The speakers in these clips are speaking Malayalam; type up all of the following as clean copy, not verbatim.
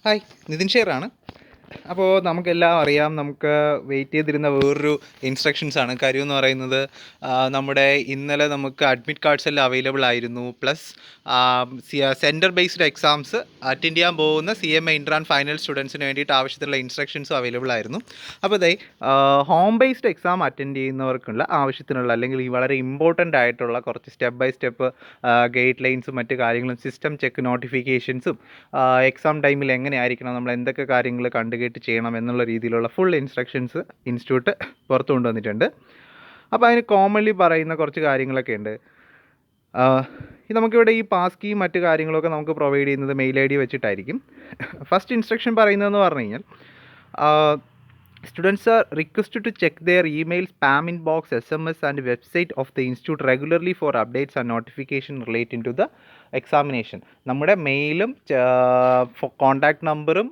ഹായ്, നിതിൻ ഷെയറാണ്. അപ്പോൾ നമുക്കെല്ലാം അറിയാം, നമുക്ക് വെയിറ്റ് ചെയ്തിരുന്ന വേറൊരു ഇൻസ്ട്രക്ഷൻസാണ്. കാര്യമെന്ന് പറയുന്നത് നമ്മുടെ ഇന്നലെ നമുക്ക് അഡ്മിറ്റ് കാർഡ്സ് എല്ലാം അവൈലബിൾ ആയിരുന്നു. Plus centre based exams attend ചെയ്യാൻ പോകുന്ന CMA ഇൻട്രാൻ ഫൈനൽ സ്റ്റുഡൻസിന് വേണ്ടിയിട്ട് ആവശ്യത്തിലുള്ള ഇൻസ്ട്രക്ഷൻസും അവൈലബിൾ ആയിരുന്നു. അപ്പോൾ ഇതേ ഹോം ബേസ്ഡ് എക്സാം അറ്റൻഡ് ചെയ്യുന്നവർക്കുള്ള ആവശ്യത്തിനുള്ള അല്ലെങ്കിൽ ഈ വളരെ ഇമ്പോർട്ടൻ്റ് ആയിട്ടുള്ള കുറച്ച് സ്റ്റെപ്പ് ബൈ സ്റ്റെപ്പ് ഗൈഡ് ലൈൻസും മറ്റ് കാര്യങ്ങളും, സിസ്റ്റം ചെക്ക് നോട്ടിഫിക്കേഷൻസും, എക്സാം ടൈമിൽ എങ്ങനെയായിരിക്കണം, നമ്മൾ എന്തൊക്കെ കാര്യങ്ങൾ കണ്ടുകേട്ട് ചെയ്യണം എന്നുള്ള രീതിയിലുള്ള ഫുൾ ഇൻസ്ട്രക്ഷൻസ് ഇൻസ്റ്റിറ്റ്യൂട്ട് പുറത്തു കൊണ്ടുവന്നിട്ടുണ്ട്. അപ്പോൾ അതിന് കോമൺലി പറയുന്ന കുറച്ച് കാര്യങ്ങളൊക്കെ ഉണ്ട്. നമുക്കിവിടെ ഈ പാസ് കീ മറ്റ് കാര്യങ്ങളൊക്കെ നമുക്ക് പ്രൊവൈഡ് ചെയ്യുന്നത് മെയിൽ ID വെച്ചിട്ടായിരിക്കും. ഫസ്റ്റ് ഇൻസ്ട്രക്ഷൻ പറയുന്നതെന്ന് പറഞ്ഞു കഴിഞ്ഞാൽ, students are requested to check their email, spam inbox, SMS and website of the institute regularly for updates and notification relating to the examination. നമ്മുടെ മെയിലും കോൺടാക്ട് നമ്പറും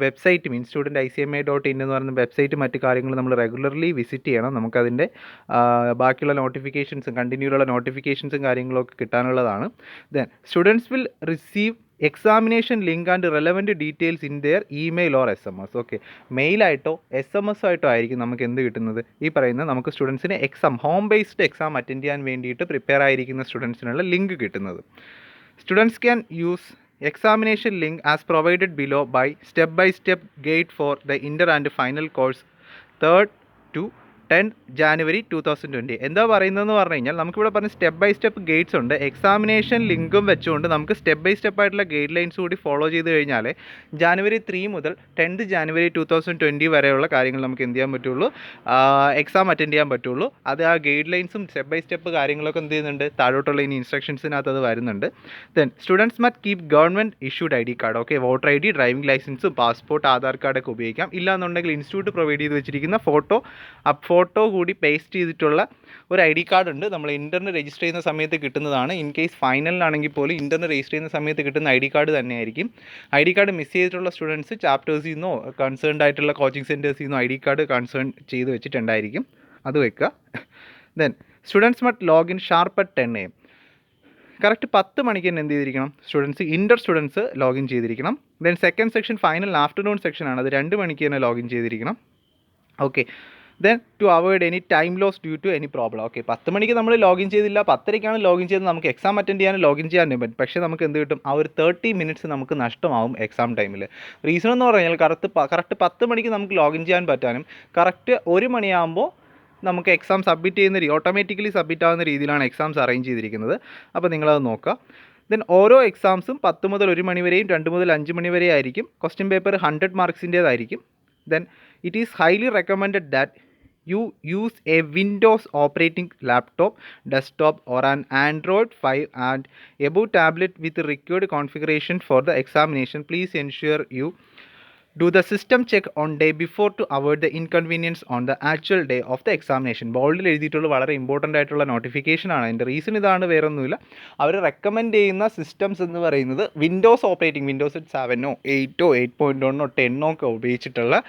വെബ്സൈറ്റും ഇൻസ്റ്റിറ്റ്യൂട്ടിൻ്റെ ICMA.in എന്ന് പറയുന്ന വെബ്സൈറ്റ് മറ്റ് കാര്യങ്ങൾ നമ്മൾ റെഗുലർലി വിസിറ്റ് ചെയ്യണം. നമുക്കതിൻ്റെ ബാക്കിയുള്ള നോട്ടിഫിക്കേഷൻസും കണ്ടിന്യൂലുള്ള നോട്ടിഫിക്കേഷൻസും കാര്യങ്ങളൊക്കെ കിട്ടാനുള്ളതാണ്. Then students will receive examination link and relevant details in their email or SMS. Okay, മെയിലായിട്ടോ SMS ആയിട്ടോ ആയിരിക്കും നമുക്ക് എന്ത് കിട്ടുന്നത്, ഈ പറയുന്ന നമുക്ക് സ്റ്റുഡൻസിന് ഹോം ബേസ്ഡ് എക്സാം അറ്റൻഡ് ചെയ്യാൻ വേണ്ടിയിട്ട് പ്രിപ്പയർ ആയിരിക്കുന്ന സ്റ്റുഡൻസിനുള്ള ലിങ്ക് കിട്ടുന്നത്. Students can use examination link as provided below by step-by-step guide for the inter and final course 3rd to 10th January 2020. എന്താ പറയുന്നതെന്ന് പറഞ്ഞു കഴിഞ്ഞാൽ, നമുക്കിവിടെ പറഞ്ഞ സ്റ്റെപ്പ് ബൈ സ്റ്റെപ്പ് ഗൈഡ്സ് ഉണ്ട്. എക്സാമിനേഷൻ ലിങ്കും വെച്ചുകൊണ്ട് നമുക്ക് സ്റ്റെപ്പ് ബൈ സ്റ്റെപ്പ് ആയിട്ടുള്ള ഗൈഡ് ലൈൻസ് കൂടി ഫോളോ ചെയ്ത് കഴിഞ്ഞാൽ January 3 മുതൽ 10th January 2020 വരെയുള്ള കാര്യങ്ങൾ നമുക്ക് എന്ത് ചെയ്യാൻ പറ്റുള്ളൂ, എക്സാം അറ്റൻഡ് ചെയ്യാൻ പറ്റുള്ളൂ. അത് ആ ഗൈഡ് ലൈൻസും സ്റ്റെപ്പ് ബൈ സ്റ്റെപ്പ് കാര്യങ്ങളൊക്കെ എന്ത് ചെയ്യുന്നുണ്ട്, താഴോട്ടുള്ള ഇനി ഇൻസ്ട്രക്ഷൻസിനകത്ത് അത് വരുന്നുണ്ട്. Then students must keep government issued ID card. Okay, voter ID, driving ലൈസൻസും പാസ്പോർട്ട്, ആധാർ കാർഡൊക്കെ ഉപയോഗിക്കാം. ഇല്ലാന്നുണ്ടെങ്കിൽ ഇൻസ്റ്റിറ്റ്യൂട്ട് പ്രൊവൈഡ് ചെയ്ത് വെച്ചിരിക്കുന്ന ഫോട്ടോ കൂടി പേസ്റ്റ് ചെയ്തിട്ടുള്ള ഒരു ID കാർഡ് ഉണ്ട്. നമ്മൾ ഇൻ്റർന് രജിസ്റ്റർ ചെയ്യുന്ന സമയത്ത് കിട്ടുന്നതാണ്. ഇൻ കേസ് ഫൈനലിനാണെങ്കിൽ പോലും ഇൻ്റർന് രജിസ്റ്റർ ചെയ്യുന്ന സമയത്ത് കിട്ടുന്ന ID കാർഡ് തന്നെയായിരിക്കും. ID കാർഡ് മിസ് ചെയ്തിട്ടുള്ള സ്റ്റുഡൻസ് ചാപ്റ്റേഴ്സിൽ നിന്നോ കൺസേൺഡ് ആയിട്ടുള്ള കോച്ചിങ് സെൻറ്റേഴ്സിൽ നിന്നോ ID കാർഡ് കൺസേൺ ചെയ്ത് വെച്ചിട്ടുണ്ടായിരിക്കും, അത് വെക്കുക. Then students must login sharp at 10 AM. Correct 10 മണിക്ക് തന്നെ എന്ത് ചെയ്തിരിക്കണം, സ്റ്റുഡൻസ് ലോഗിൻ ചെയ്തിരിക്കണം. Then second section final afternoon സെക്ഷനാണ്, അത് 2 മണിക്ക് തന്നെ ലോഗിൻ ചെയ്തിരിക്കണം. Okay, then to avoid any time loss due to any problem. Okay, 10 മണിക്ക് നമ്മൾ ലോഗിൻ ചെയ്തില്ല, 10:30ക്കാണ് ലോഗിൻ ചെയ്തത്, നമുക്ക് എക്സാം അറ്റൻഡ് ചെയ്യാനും ലോഗിൻ ചെയ്യാനും പറ്റും. പക്ഷേ നമുക്ക് എന്ത് കിട്ടും, ആ ഒരു 30 മിനിറ്റ്സ് നമുക്ക് നഷ്ടമാവും എക്സാം ടൈമിൽ. റീസൺ എന്ന് പറഞ്ഞാൽ കറക്റ്റ് 10 മണിക്ക് നമുക്ക് ലോഗിൻ ചെയ്യാൻ പറ്റാനും കറക്റ്റ് 1 മണിയാകുമ്പോൾ നമുക്ക് എക്സാം സബ്മിറ്റ് ചെയ്യുന്ന ഓട്ടോമാറ്റിക്കലി സബ്മിറ്റ് ആകുന്ന രീതിയിലാണ് എക്സാംസ് അറേഞ്ച് ചെയ്തിരിക്കുന്നത്. അപ്പോൾ നിങ്ങളത് നോക്കുക. ദെൻ ഓരോ എക്സാംസും 10 മുതൽ 1 മണി വരെയും 2 മുതൽ 5 മണി വരെ ആയിരിക്കും. ക്വസ്റ്റ്യൻ പേപ്പർ 100 മാർക്സിൻ്റേതായിരിക്കും. Then it is highly recommended that you use a Windows operating laptop, desktop or an Android 5 and above tablet with the required configuration for the examination. Please ensure you do the system check on day before to avoid the inconvenience on the actual day of the examination. ബോൾഡിൽ എഴുതിയിട്ടുള്ള വളരെ ഇമ്പോർട്ടൻ്റ് ആയിട്ടുള്ള നോട്ടിഫിക്കേഷൻ ആണ്. അതിൻ്റെ റീസൺ ഇതാണ്, വേറൊന്നുമില്ല. അവർ റെക്കമെൻഡ് ചെയ്യുന്ന സിസ്റ്റംസ് എന്ന് പറയുന്നത് വിൻഡോസ് 7 8 8.1 10 ഒക്കെ ഉപയോഗിച്ചിട്ടുള്ള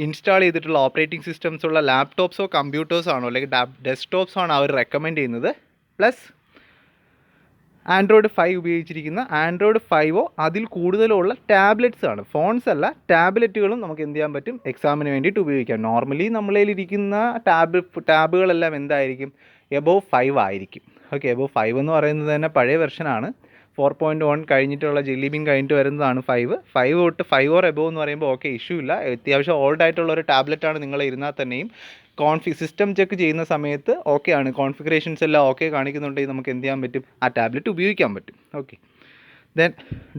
ഇൻസ്റ്റാൾ ചെയ്തിട്ടുള്ള ഓപ്പറേറ്റിംഗ് സിസ്റ്റംസ് ഉള്ള ലാപ്ടോപ്സോ കമ്പ്യൂട്ടേഴ്സാണോ അല്ലെങ്കിൽ ഡെസ്ക്ടോപ്സോ ആണ് അവർ റെക്കമെൻഡ് ചെയ്യുന്നത്. പ്ലസ് Android 5 ഉപയോഗിച്ചിരിക്കുന്ന Android 5 അതിൽ കൂടുതലുള്ള ടാബ്ലറ്റ്സ് ആണ്, ഫോൺസ് അല്ല, ടാബ്ലറ്റുകളും നമുക്ക് എന്ത് ചെയ്യാൻ പറ്റും, എക്സാമിന് വേണ്ടിയിട്ട് ഉപയോഗിക്കാം. നോർമലി നമ്മളതിലിരിക്കുന്ന ടാബുകളെല്ലാം എന്തായിരിക്കും, എബോവ് 5 ആയിരിക്കും. ഓക്കെ, എബോവ് 5 എന്ന് പറയുന്നത് തന്നെ പഴയ വെർഷനാണ്. 4.1 കഴിഞ്ഞിട്ടുള്ള ജെല്ലി ബീൻ കഴിഞ്ഞിട്ട് വരുന്നതാണ് 5 തൊട്ട് 5 ഓർ എബോവ് എന്ന് പറയുമ്പോൾ ഓക്കെ, ഇഷ്യൂ ഇല്ല. അത്യാവശ്യം ഓൾഡ് ആയിട്ടുള്ള ഒരു ടാബ്ലറ്റാണ് നിങ്ങൾ ഇരുന്നാൽ തന്നെയും സിസ്റ്റം ചെക്ക് ചെയ്യുന്ന സമയത്ത് ഓക്കെ ആണ്, കോൺഫിഗറേഷൻസ് എല്ലാം ഓക്കെ കാണിക്കുന്നുണ്ടെങ്കിൽ നമുക്ക് എന്ത് ചെയ്യാൻ പറ്റും, ആ ടാബ്ലറ്റ് ഉപയോഗിക്കാൻ പറ്റും. Okay, then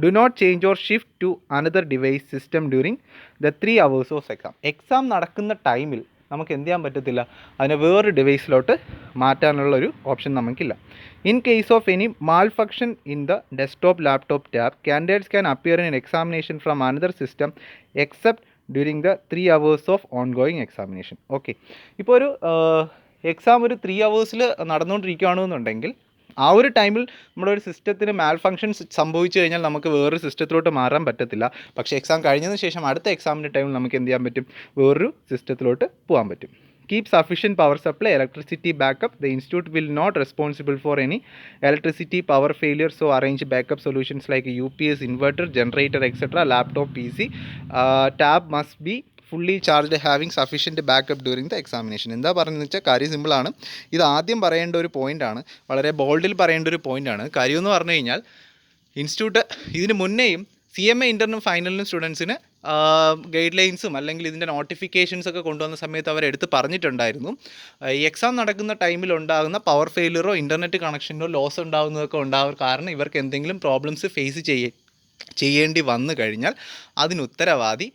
do not change or shift to another device system during the 3 hours of exam നടക്കുന്ന ടൈമിൽ നമുക്ക് എന്ത് ചെയ്യാൻ പറ്റത്തില്ല, അതിനെ വേറൊരു ഡിവൈസിലോട്ട് മാറ്റാനുള്ളൊരു ഓപ്ഷൻ നമുക്കില്ല. In case of any malfunction in the desktop laptop tab, candidates can appear in examination from another system except during the 3 hours of ongoing examination. Okay, ഇപ്പോൾ ഒരു എക്സാം ഒരു 3 hours നടന്നുകൊണ്ടിരിക്കുകയാണെന്നുണ്ടെങ്കിൽ ആ ഒരു ടൈമിൽ നമ്മുടെ ഒരു സിസ്റ്റത്തിന് മാൽ ഫങ്ഷൻസ് സംഭവിച്ചു കഴിഞ്ഞാൽ നമുക്ക് വേറൊരു സിസ്റ്റത്തിലോട്ട് മാറാൻ പറ്റത്തില്ല. പക്ഷേ എക്സാം കഴിഞ്ഞതിന് ശേഷം അടുത്ത എക്സാമിൻ്റെ ടൈമിൽ നമുക്ക് എന്ത് ചെയ്യാൻ പറ്റും, വേറൊരു സിസ്റ്റത്തിലോട്ട് പോകാൻ പറ്റും. keep sufficient power supply, electricity backup. The institute will not responsible for any electricity power failure, so arrange backup solutions like UPS, inverter, generator, etc. Laptop, PC, tab must be fully charged having sufficient backup during the examination. എന്താ പറയുന്നത് വെച്ചാൽ കാര്യം സിമ്പിളാണ്. ഇത് ആദ്യം പറയേണ്ട ഒരു പോയിൻ്റാണ്, വളരെ ബോൾഡിൽ പറയേണ്ട ഒരു പോയിൻ്റാണ്. കാര്യം എന്ന് പറഞ്ഞു കഴിഞ്ഞാൽ ഇൻസ്റ്റിറ്റ്യൂട്ട് ഇതിന് മുന്നേയും CMA ഇൻ്റർനും ഫൈനലിനും സ്റ്റുഡൻസിന് ഗൈഡ് ലൈൻസും അല്ലെങ്കിൽ ഇതിൻ്റെ നോട്ടിഫിക്കേഷൻസ് ഒക്കെ കൊണ്ടുവന്ന സമയത്ത് അവരെടുത്ത് പറഞ്ഞിട്ടുണ്ടായിരുന്നു, ഈ എക്സാം നടക്കുന്ന ടൈമിൽ ഉണ്ടാകുന്ന പവർ ഫെയിലിയറോ ഇൻ്റർനെറ്റ് കണക്ഷനോ ലോസ് ഉണ്ടാകുന്നതൊക്കെ ഉണ്ടാകും. കാരണം ഇവർക്ക് എന്തെങ്കിലും പ്രോബ്ലംസ് ഫേസ് ചെയ്യേണ്ടി വന്നു കഴിഞ്ഞാൽ അതിന് ഉത്തരവാദി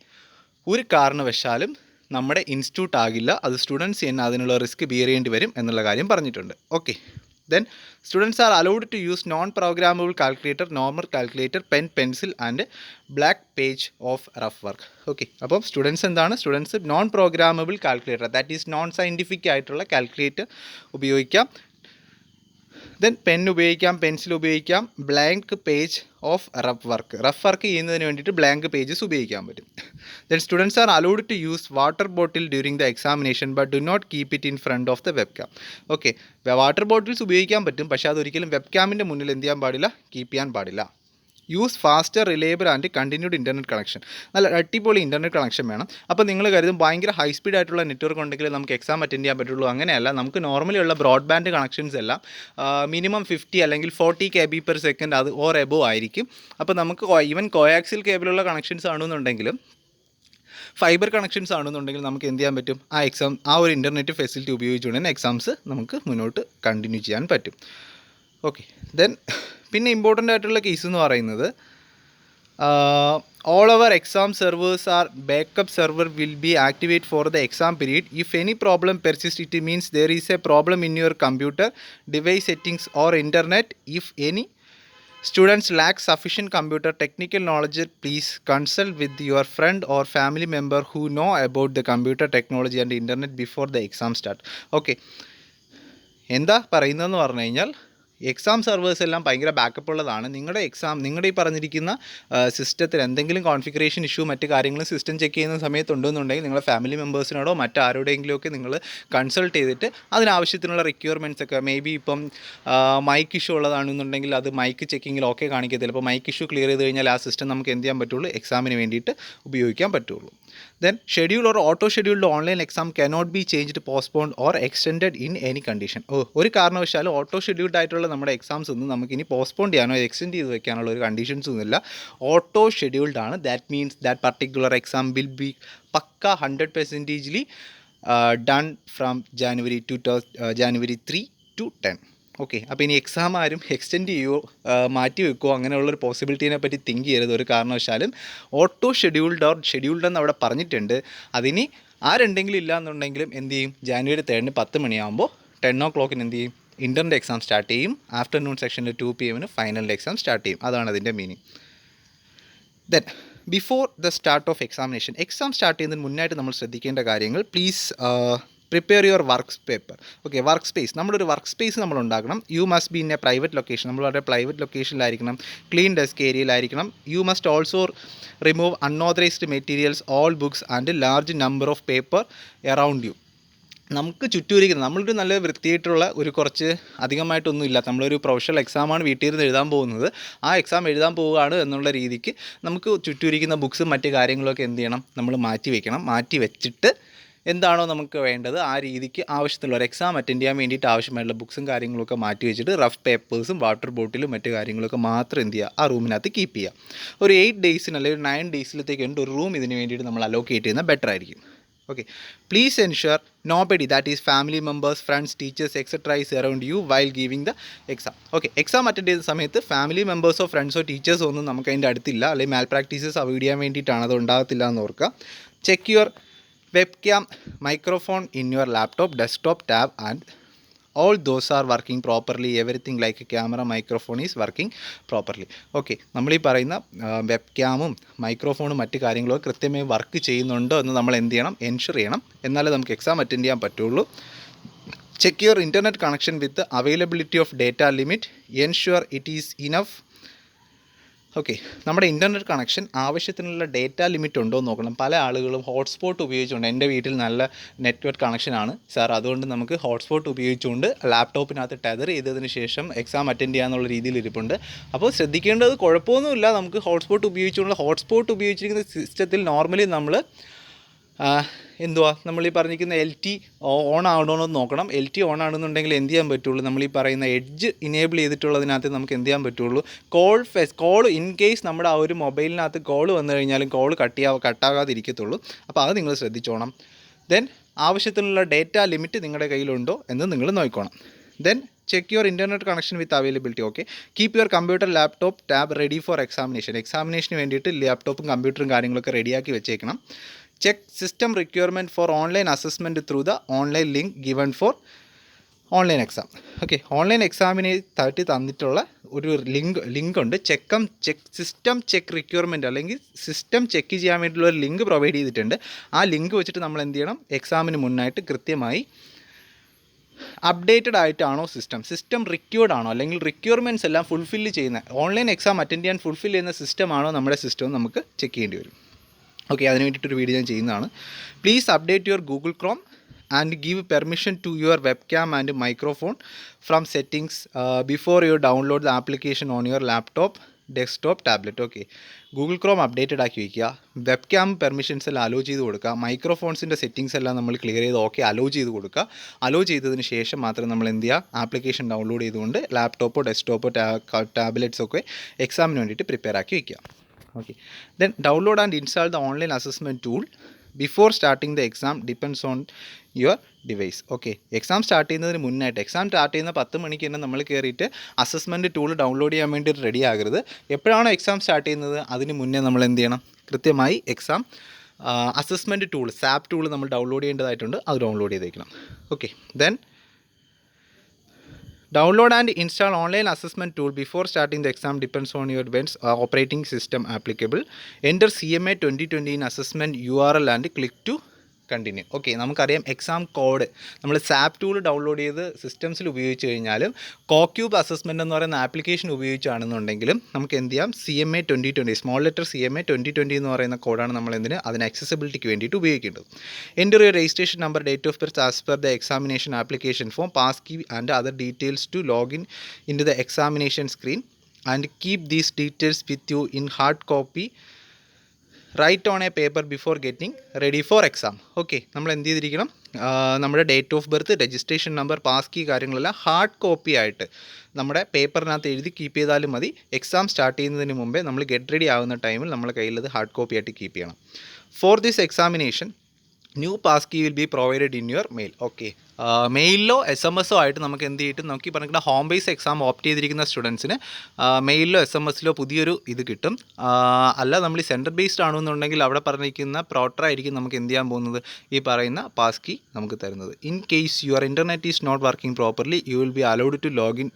ഒരു കാരണവശാലും നമ്മുടെ ഇൻസ്റ്റിറ്റ്യൂട്ട് ആകില്ല, അത് സ്റ്റുഡൻസ് തന്നെ അതിനുള്ള റിസ്ക് ബിയർ ചെയ്യേണ്ടി വരും എന്നുള്ള കാര്യം പറഞ്ഞിട്ടുണ്ട്. Okay, then students are allowed to use non-programmable calculator, normal calculator, pen, pencil and black page of rough work. Okay, അപ്പം സ്റ്റുഡൻസ് എന്താണ്, students non programmable calculator, that is non scientific ആയിട്ടുള്ള കാൽക്കുലേറ്റർ ഉപയോഗിക്കാം. ദെൻ പെൻ ഉപയോഗിക്കാം, പെൻസിൽ ഉപയോഗിക്കാം, blank page of rough work ചെയ്യുന്നതിന് വേണ്ടിയിട്ട് ബ്ലാങ്ക് പേജസ് ഉപയോഗിക്കാൻ പറ്റും. Then students are allowed to use water bottle during the examination but do not keep it in front of the web cam. Okay, water bottles ഉപയോഗിക്കാൻ പറ്റും, പക്ഷേ അതൊരിക്കലും വെബ് ക്യാമിൻ്റെ മുന്നിൽ എന്ത് ചെയ്യാൻ പാടില്ല, കീപ്പ് ചെയ്യാൻ പാടില്ല. Use faster, reliable and continued internet connection. നല്ല അടിപൊളി ഇൻ്റർനെറ്റ് കണക്ഷൻ വേണം. അപ്പോൾ നിങ്ങൾ കരുതും ഭയങ്കര ഹൈ സ്പീഡ് ആയിട്ടുള്ള നെറ്റ്വർക്ക് ഉണ്ടെങ്കിൽ നമുക്ക് എക്സാം അറ്റൻഡ് ചെയ്യാൻ പറ്റുള്ളൂ. അങ്ങനെയല്ല, നമുക്ക് നോർമലി ഉള്ള ബ്രോഡ്ബാൻഡ് കണക്ഷൻസ് എല്ലാം മിനിമം 50 അല്ലെങ്കിൽ 40 kb/s അത് ഓർ എബോ ആയിരിക്കും. അപ്പോൾ നമുക്ക് ഈവൻ കോയാക്സിൽ കേബിളുള്ള കണക്ഷൻസ് ആണെന്നുണ്ടെങ്കിലും ഫൈബർ കണക്ഷൻസ് ആണെന്നുണ്ടെങ്കിൽ നമുക്ക് എന്ത് ചെയ്യാൻ പറ്റും, ആ ഒരു ഇൻ്റർനെറ്റ് ഫെസിലിറ്റി ഉപയോഗിച്ചുകൊണ്ട് തന്നെ എക്സാംസ് നമുക്ക് മുന്നോട്ട് കണ്ടിന്യൂ ചെയ്യാൻ പറ്റും. ഓക്കെ, ദെൻ പിന്നെ ഇമ്പോർട്ടൻ്റ് ആയിട്ടുള്ള കേസ് എന്ന് പറയുന്നത് all our exam servers are backup server will be activate for the exam period. If any problem persists, it means there is a problem in your computer, device settings or internet. If any students lack sufficient computer technical knowledge, please consult with your friend or family member who know about the computer technology and internet before the exam start. Okay, എന്താ പറയുന്നതെന്ന് പറഞ്ഞു കഴിഞ്ഞാൽ എക്സാം സെർവേഴ്സ് എല്ലാം ഭയങ്കര ബാക്കപ്പ് ഉള്ളതാണ്. നിങ്ങളുടെ ഈ പറഞ്ഞിരിക്കുന്ന സിസ്റ്റത്തിൽ എന്തെങ്കിലും കോൺഫിഗറേഷൻ ഇഷ്യൂ മറ്റ് കാര്യങ്ങളും സിസ്റ്റം ചെക്ക് ചെയ്യുന്ന സമയത്തുണ്ടെന്നുണ്ടെങ്കിൽ നിങ്ങളുടെ ഫാമിലി മെമ്പേഴ്സിനോടോ മറ്റാരുടെയെങ്കിലുമൊക്കെ നിങ്ങൾ കൺസൾട്ട് ചെയ്തിട്ട് അതിനാവശ്യത്തിനുള്ള റിക്വയർമെൻറ്റ്സ് ഒക്കെ, മേ ബി ഇപ്പം മൈക്ക് ഇഷ്യൂ ഉള്ളതാണെന്നുണ്ടെങ്കിൽ അത് മൈക്ക് ചെക്കിങ്ങിൽ ഓക്കെ കാണിക്കത്തില്ല. അപ്പോൾ മൈക്ക് ഇഷ്യൂ ക്ലിയർ ചെയ്ത് കഴിഞ്ഞാൽ ആ സിസ്റ്റം നമുക്ക് എന്ത് ചെയ്യാൻ പറ്റുള്ളൂ, എക്സാമിന് വേണ്ടിയിട്ട് ഉപയോഗിക്കാൻ പറ്റുള്ളൂ. Then schedule or auto scheduled online exam cannot be changed, postponed or extended in any condition. ഒരു കാരണവശാലും ഓട്ടോ ഷെഡ്യൂൾഡ് ആയിട്ടുള്ള നമ്മുടെ എക്സാംസ് ഒന്നും നമുക്കിനി പോസ്റ്റ്പോൺ ചെയ്യാനോ എക്സ്റ്റെൻഡ് ചെയ്ത് വെക്കാനുള്ള ഒരു കണ്ടീഷൻസ് ഒന്നുമില്ല. ഓട്ടോ ഷെഡ്യൂൾഡ് ആണ്. That means that particular exam will be pucca 100% done from January 3 to 10. Okay, അപ്പോൾ ഇനി എക്സാം ആരും എക്സ്റ്റെൻഡ് ചെയ്യുമോ മാറ്റി വെക്കുമോ അങ്ങനെയുള്ളൊരു പോസിബിലിറ്റീനെ പറ്റി തിങ്ക് ചെയ്യരുത് ഒരു കാരണവശാലും. ഓട്ടോ ഷെഡ്യൂൾഡ് എന്ന് അവിടെ പറഞ്ഞിട്ടുണ്ട്. അതിനി ആരുണ്ടെങ്കിലും ഇല്ല എന്നുണ്ടെങ്കിലും എന്ത് ചെയ്യും, January 3 10 മണിയാകുമ്പോൾ 10 o'clock എന്ത് ചെയ്യും, ഇൻ്റർൻ്റെ എക്സാം സ്റ്റാർട്ട് ചെയ്യും. ആഫ്റ്റർനൂൺ സെക്ഷനിൽ 2 PM ഫൈനലിൻ്റെ എക്സാം സ്റ്റാർട്ട് ചെയ്യും. അതാണ് അതിൻ്റെ meaning. Then before the start of examination, exam start ചെയ്യുന്നതിന് മുന്നായിട്ട് നമ്മൾ ശ്രദ്ധിക്കേണ്ട കാര്യങ്ങൾ, please prepare your work paper. Okay, work space, നമ്മളൊരു വർക്ക് സ്പേസ് നമ്മൾ ഉണ്ടാക്കണം. You must be in a private location, നമ്മൾ വളരെ പ്രൈവറ്റ് ലൊക്കേഷനിലായിരിക്കണം. ക്ലീൻ ഡെസ്ക് ഏരിയയിലായിരിക്കണം. You must also remove unauthorized materials, all books and large number of paper around you. നമുക്ക് ചുറ്റുമിരിക്കുന്നത് നമ്മളൊരു നല്ല വൃത്തിയായിട്ടുള്ള ഒരു കുറച്ച് അധികമായിട്ടൊന്നും ഇല്ല, നമ്മളൊരു പ്രൊഫഷണൽ എക്സാമാണ് വീട്ടിൽ നിന്ന് എഴുതാൻ പോകുന്നത്, ആ എക്സാം എഴുതാൻ പോവുകയാണ് എന്നുള്ള രീതിക്ക് നമുക്ക് ചുറ്റുമിരിക്കുന്ന ബുക്സും മറ്റ് കാര്യങ്ങളൊക്കെ എന്ത് ചെയ്യണം, നമ്മൾ മാറ്റി വയ്ക്കണം. മാറ്റി വെച്ചിട്ട് എന്താണോ നമുക്ക് വേണ്ടത് ആ രീതിക്ക് ആവശ്യത്തിലുള്ള ഒരു എക്സാം അറ്റൻഡ് ചെയ്യാൻ വേണ്ടിയിട്ട് ആവശ്യമായിട്ടുള്ള ബുക്സും കാര്യങ്ങളൊക്കെ മാറ്റി വെച്ചിട്ട് റഫ് പേപ്പേഴ്സും വാട്ടർ ബോട്ടിലും മറ്റു കാര്യങ്ങളൊക്കെ മാത്രം എന്ത് ചെയ്യുക, ആ റൂമിനകത്ത് കീപ്പ് ചെയ്യുക. ഒരു 8 days അല്ലെങ്കിൽ 9 days ഒരു റൂം ഇതിന് വേണ്ടിയിട്ട് നമ്മൾ അലോക്കേറ്റ് ചെയ്യുന്നത് ബെറ്റർ ആയിരിക്കും. Okay, please ensure nobody, that is family members, friends, teachers, etc. is around you while giving the exam. Okay, exam attend ചെയ്ത സമയത്ത് ഫാമിലി മെമ്പേഴ്സോ ഫ്രണ്ട്സോ ടീച്ചേഴ്സോ ഒന്നും നമുക്ക് അതിൻ്റെ അടുത്തില്ല, അല്ലെങ്കിൽ മാൽ പ്രാക്ടീസസ് അവോയ്ഡ് ചെയ്യാൻ വേണ്ടിയിട്ടാണ്, അത് ഉണ്ടാകത്തില്ല എന്ന് ഓർക്കുക. Check your webcam, microphone in your laptop, desktop, tab and all those are working properly. Everything like camera, microphone is working properly. Okay, നമ്മൾ ഈ പറയുന്ന വെബ് ക്യാമും മൈക്രോഫോണും മറ്റു കാര്യങ്ങളൊക്കെ കൃത്യമായി വർക്ക് ചെയ്യുന്നുണ്ടോ എന്ന് നമ്മൾ എന്ത് ചെയ്യണം, എൻഷുർ ചെയ്യണം. എന്നാലേ നമുക്ക് എക്സാം അറ്റൻഡ് ചെയ്യാൻ പറ്റുള്ളൂ. Check your internet connection with availability of data limit. Ensure it is enough okay, നമ്മുടെ ഇൻ്റർനെറ്റ് കണക്ഷൻ ആവശ്യത്തിനുള്ള ഡേറ്റ ലിമിറ്റ് ഉണ്ടോ എന്ന് നോക്കണം. പല ആളുകളും ഹോട്ട്സ്പോട്ട് ഉപയോഗിച്ചുകൊണ്ട്, എൻ്റെ വീട്ടിൽ നല്ല നെറ്റ്വർക്ക് കണക്ഷനാണ് സാർ, അതുകൊണ്ട് നമുക്ക് ഹോട്ട്സ്പോട്ട് ഉപയോഗിച്ചുകൊണ്ട് ലാപ്ടോപ്പിനകത്ത് ടെതർ ചെയ്തതിന് ശേഷം എക്സാം അറ്റൻഡ് ചെയ്യാന്നുള്ള രീതിയിൽ ഇരിപ്പുണ്ട്. അപ്പോൾ ശ്രദ്ധിക്കേണ്ടത്, കുഴപ്പമൊന്നുമില്ല, നമുക്ക് ഹോട്ട്സ്പോട്ട് ഉപയോഗിച്ചിരിക്കുന്ന സിസ്റ്റത്തിൽ നോർമലി നമ്മൾ നമ്മൾ ഈ പറഞ്ഞിരിക്കുന്ന LT ഓൺ ആണോ എന്ന് നോക്കണം. LT ഓൺ ആണെന്നുണ്ടെങ്കിൽ എന്ത് ചെയ്യാൻ പറ്റുള്ളൂ, നമ്മൾ ഈ പറയുന്ന എഡ്ജ് ഇനേബിൾ ചെയ്തിട്ടുള്ളതിനകത്ത് നമുക്ക് എന്ത് ചെയ്യാൻ പറ്റുള്ളൂ, കോൾ ഇൻ കേസ് നമ്മുടെ ആ ഒരു മൊബൈലിനകത്ത് കോൾ വന്നു കഴിഞ്ഞാലും കോൾ കട്ടാകാതിരിക്കത്തുള്ളൂ. അപ്പോൾ അത് നിങ്ങൾ ശ്രദ്ധിച്ചോണം. ദെൻ ആവശ്യത്തിനുള്ള ഡേറ്റ ലിമിറ്റ് നിങ്ങളുടെ കയ്യിലുണ്ടോ എന്ന് നിങ്ങൾ നോക്കണം. Then check your internet connection with availability. Okay, keep your computer, laptop, tab ready for എക്സാമിനേഷന് വേണ്ടിയിട്ട് ലാപ്ടോപ്പും കമ്പ്യൂട്ടറും കാര്യങ്ങളൊക്കെ റെഡിയാക്കി വെച്ചേക്കണം. Check system requirement for online assessment through the online link given for online exam. Okay, online എക്സാമിന് തന്നിട്ടുള്ള ഒരു ലിങ്ക് ഉണ്ട്. സിസ്റ്റം ചെക്ക് റിക്വയർമെൻറ്റ് അല്ലെങ്കിൽ സിസ്റ്റം ചെക്ക് ചെയ്യാൻ വേണ്ടിയിട്ടുള്ള ഒരു ലിങ്ക് പ്രൊവൈഡ് ചെയ്തിട്ടുണ്ട്. ആ ലിങ്ക് വെച്ചിട്ട് നമ്മൾ എന്ത് ചെയ്യണം, എക്സാമിന് മുന്നായിട്ട് കൃത്യമായി അപ്ഡേറ്റഡ് ആയിട്ടാണോ സിസ്റ്റം റിക്വേർഡ് ആണോ, അല്ലെങ്കിൽ റിക്വയർമെൻറ്റ്സ് എല്ലാം ഫുൾഫില്ല് ചെയ്യുന്ന, ഓൺലൈൻ എക്സാം അറ്റൻഡ് ചെയ്യാൻ ഫുൾഫിൽ ചെയ്യുന്ന സിസ്റ്റമാണോ നമ്മുടെ സിസ്റ്റം നമുക്ക് ചെക്ക് ചെയ്യേണ്ടി വരും. ഓക്കെ, അതിന് വേണ്ടിയിട്ടൊരു വീഡിയോ ഞാൻ ചെയ്യുന്നതാണ്. Please update your Google Chrome and give permission to your webcam and microphone from settings before you download the application on your laptop, desktop, tablet. Okay, Google Chrome updated ആക്കി വയ്ക്കുക, വെബ്ക്യാം പെർമിഷൻസ് എല്ലാം അലോ ചെയ്ത് കൊടുക്കുക, മൈക്രോഫോൺസിൻ്റെ സെറ്റിംഗ്സ് എല്ലാം നമ്മൾ ക്ലിയർ ചെയ്ത് ഓക്കെ അലോ ചെയ്ത് കൊടുക്കുക. അലോ ചെയ്തതിന് ശേഷം മാത്രം നമ്മൾ എന്ത് ചെയ്യുക, ആപ്ലിക്കേഷൻ ഡൗൺലോഡ് ചെയ്തുകൊണ്ട് ലാപ്ടോപ്പോ ഡെസ്ക്ടോപ്പോ ടാബ്ലറ്റ്സൊക്കെ എക്സാമിന് വേണ്ടിയിട്ട് പ്രിപ്പയർ ആക്കി വയ്ക്കുക. Okay, then download and install the online assessment tool before starting the exam depends on your device. Okay, exam start ചെയ്യുന്നതിന് മുന്നായിട്ട്, എക്സാം സ്റ്റാർട്ട് ചെയ്യുന്ന 10 മണിക്ക് തന്നെ നമ്മൾ കയറിയിട്ട് അസസ്മെൻറ്റ് ടൂൾ ഡൗൺലോഡ് ചെയ്യാൻ വേണ്ടി റെഡി ആകരുത്. എപ്പോഴാണോ എക്സാം സ്റ്റാർട്ട് ചെയ്യുന്നത് അതിന് മുന്നേ നമ്മൾ എന്ത് ചെയ്യണം, കൃത്യമായി exam assessment tool, sap tool നമ്മൾ ഡൗൺലോഡ് ചെയ്യേണ്ടതായിട്ടുണ്ട്, അത് ഡൗൺലോഡ് ചെയ്തേക്കണം. Okay, then download and install online assessment tool before starting the exam depends on your operating system applicable. Enter CMA 2020 in assessment URL and click to continue. Okay, നമുക്കറിയാം എക്സാം കോഡ് നമ്മൾ സാപ്പ് ടൂൾ ഡൗൺലോഡ് ചെയ്ത് സിസ്റ്റംസിൽ ഉപയോഗിച്ച് കഴിഞ്ഞാലും കോക്യൂബ് അസസ്മെൻറ്റ് എന്ന് പറയുന്ന ആപ്ലിക്കേഷൻ ഉപയോഗിച്ചാണെന്നുണ്ടെങ്കിലും നമുക്ക് എന്ത് ചെയ്യാം, CMA 2020 സ്മോൾ ലെറ്റർ CMA 2020 എന്ന് പറയുന്ന കോഡാണ് നമ്മൾ അതിന് ആക്സസിബിലിറ്റിക്ക് വേണ്ടിയിട്ട് ഉപയോഗിക്കേണ്ടത്. Enter your registration number, date of birth as per the examination application form, pass key and other details to login in to the examination screen and keep these details with you in hard copy. Write on a paper before getting ready for exam. Okay, നമ്മൾ എന്ത് ചെയ്തിരിക്കണം, നമ്മുടെ date of birth, registration number, pass key കാര്യങ്ങളെല്ലാം ഹാർഡ് കോപ്പി ആയിട്ട് നമ്മുടെ പേപ്പറിനകത്ത് എഴുതി കീപ്പ് ചെയ്താലും മതി. എക്സാം സ്റ്റാർട്ട് ചെയ്യുന്നതിന് മുമ്പേ നമ്മൾ ഗെറ്റ് റെഡി ആവുന്ന ടൈമിൽ നമ്മുടെ കയ്യിലത് ഹാർഡ് കോപ്പി ആയിട്ട് കീപ്പ് ചെയ്യണം. For this examination new pass key will be provided in your mail. Okay, മെയിലിലോ SMS ആയിട്ട് നമുക്ക് എന്ത് ചെയ്തിട്ട് നോക്കി പറഞ്ഞിട്ട് ഹോം ബേസ് എക്സാം ഓപ്റ്റ് ചെയ്തിരിക്കുന്ന സ്റ്റുഡൻസിന് മെയിലിലോ SMS കിട്ടും. അല്ല നമ്മൾ ഈ സെൻറ്റർ ബേസ്ഡ് ആണെന്നുണ്ടെങ്കിൽ അവിടെ പറഞ്ഞിരിക്കുന്ന പ്രോട്ടർ ആയിരിക്കും നമുക്ക് എന്ത് ചെയ്യാൻ പോകുന്നത്, ഈ പറയുന്ന പാസ് കീ നമുക്ക് തരുന്നത്. In case your internet is not working properly you will be allowed to login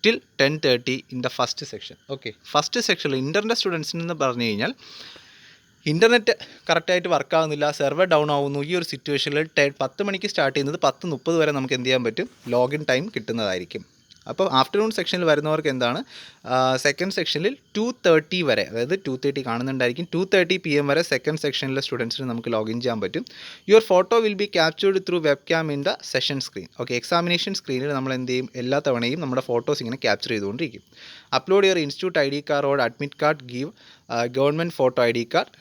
till 10:30 in the first section. Okay, first സെക്ഷനിൽ ഇൻ്റർനെറ്റ് സ്റ്റുഡൻസിനെന്ന് പറഞ്ഞു കഴിഞ്ഞാൽ ഇൻ്റർനെറ്റ് കറക്റ്റായിട്ട് വർക്കാവുന്നില്ല, സെർവർ ഡൗൺ ആവുന്നു. ഈ ഒരു സിറ്റുവേഷനിൽ 10 മണിക്ക് സ്റ്റാർട്ട് ചെയ്യുന്നത് 10:30 വരെ നമുക്ക് എന്ത് ചെയ്യാൻ പറ്റും, ലോഗിൻ ടൈം കിട്ടുന്നതായിരിക്കും. അപ്പോൾ ആഫ്റ്റർനൂൺ സെക്ഷനിൽ വരുന്നവർക്ക് എന്താണ്, സെക്കൻഡ് സെക്ഷനിൽ 2:30 വരെ, അതായത് 2:30 കാണുന്നുണ്ടായിരിക്കും, 2:30 PM വരെ സെക്കൻഡ് സെക്ഷനിലെ സ്റ്റുഡൻസിന് നമുക്ക് ലോഗിൻ ചെയ്യാൻ പറ്റും. Your photo will be captured through web cam in the session screen. Okay, examination സ്ക്രീനിൽ നമ്മൾ എന്ത് ചെയ്യും, എല്ലാ തവണയും നമ്മുടെ ഫോട്ടോസ് ഇങ്ങനെ ക്യാപ്ചർ ചെയ്തുകൊണ്ടിരിക്കും. Upload your institute ID card or admit card, give government photo ID card,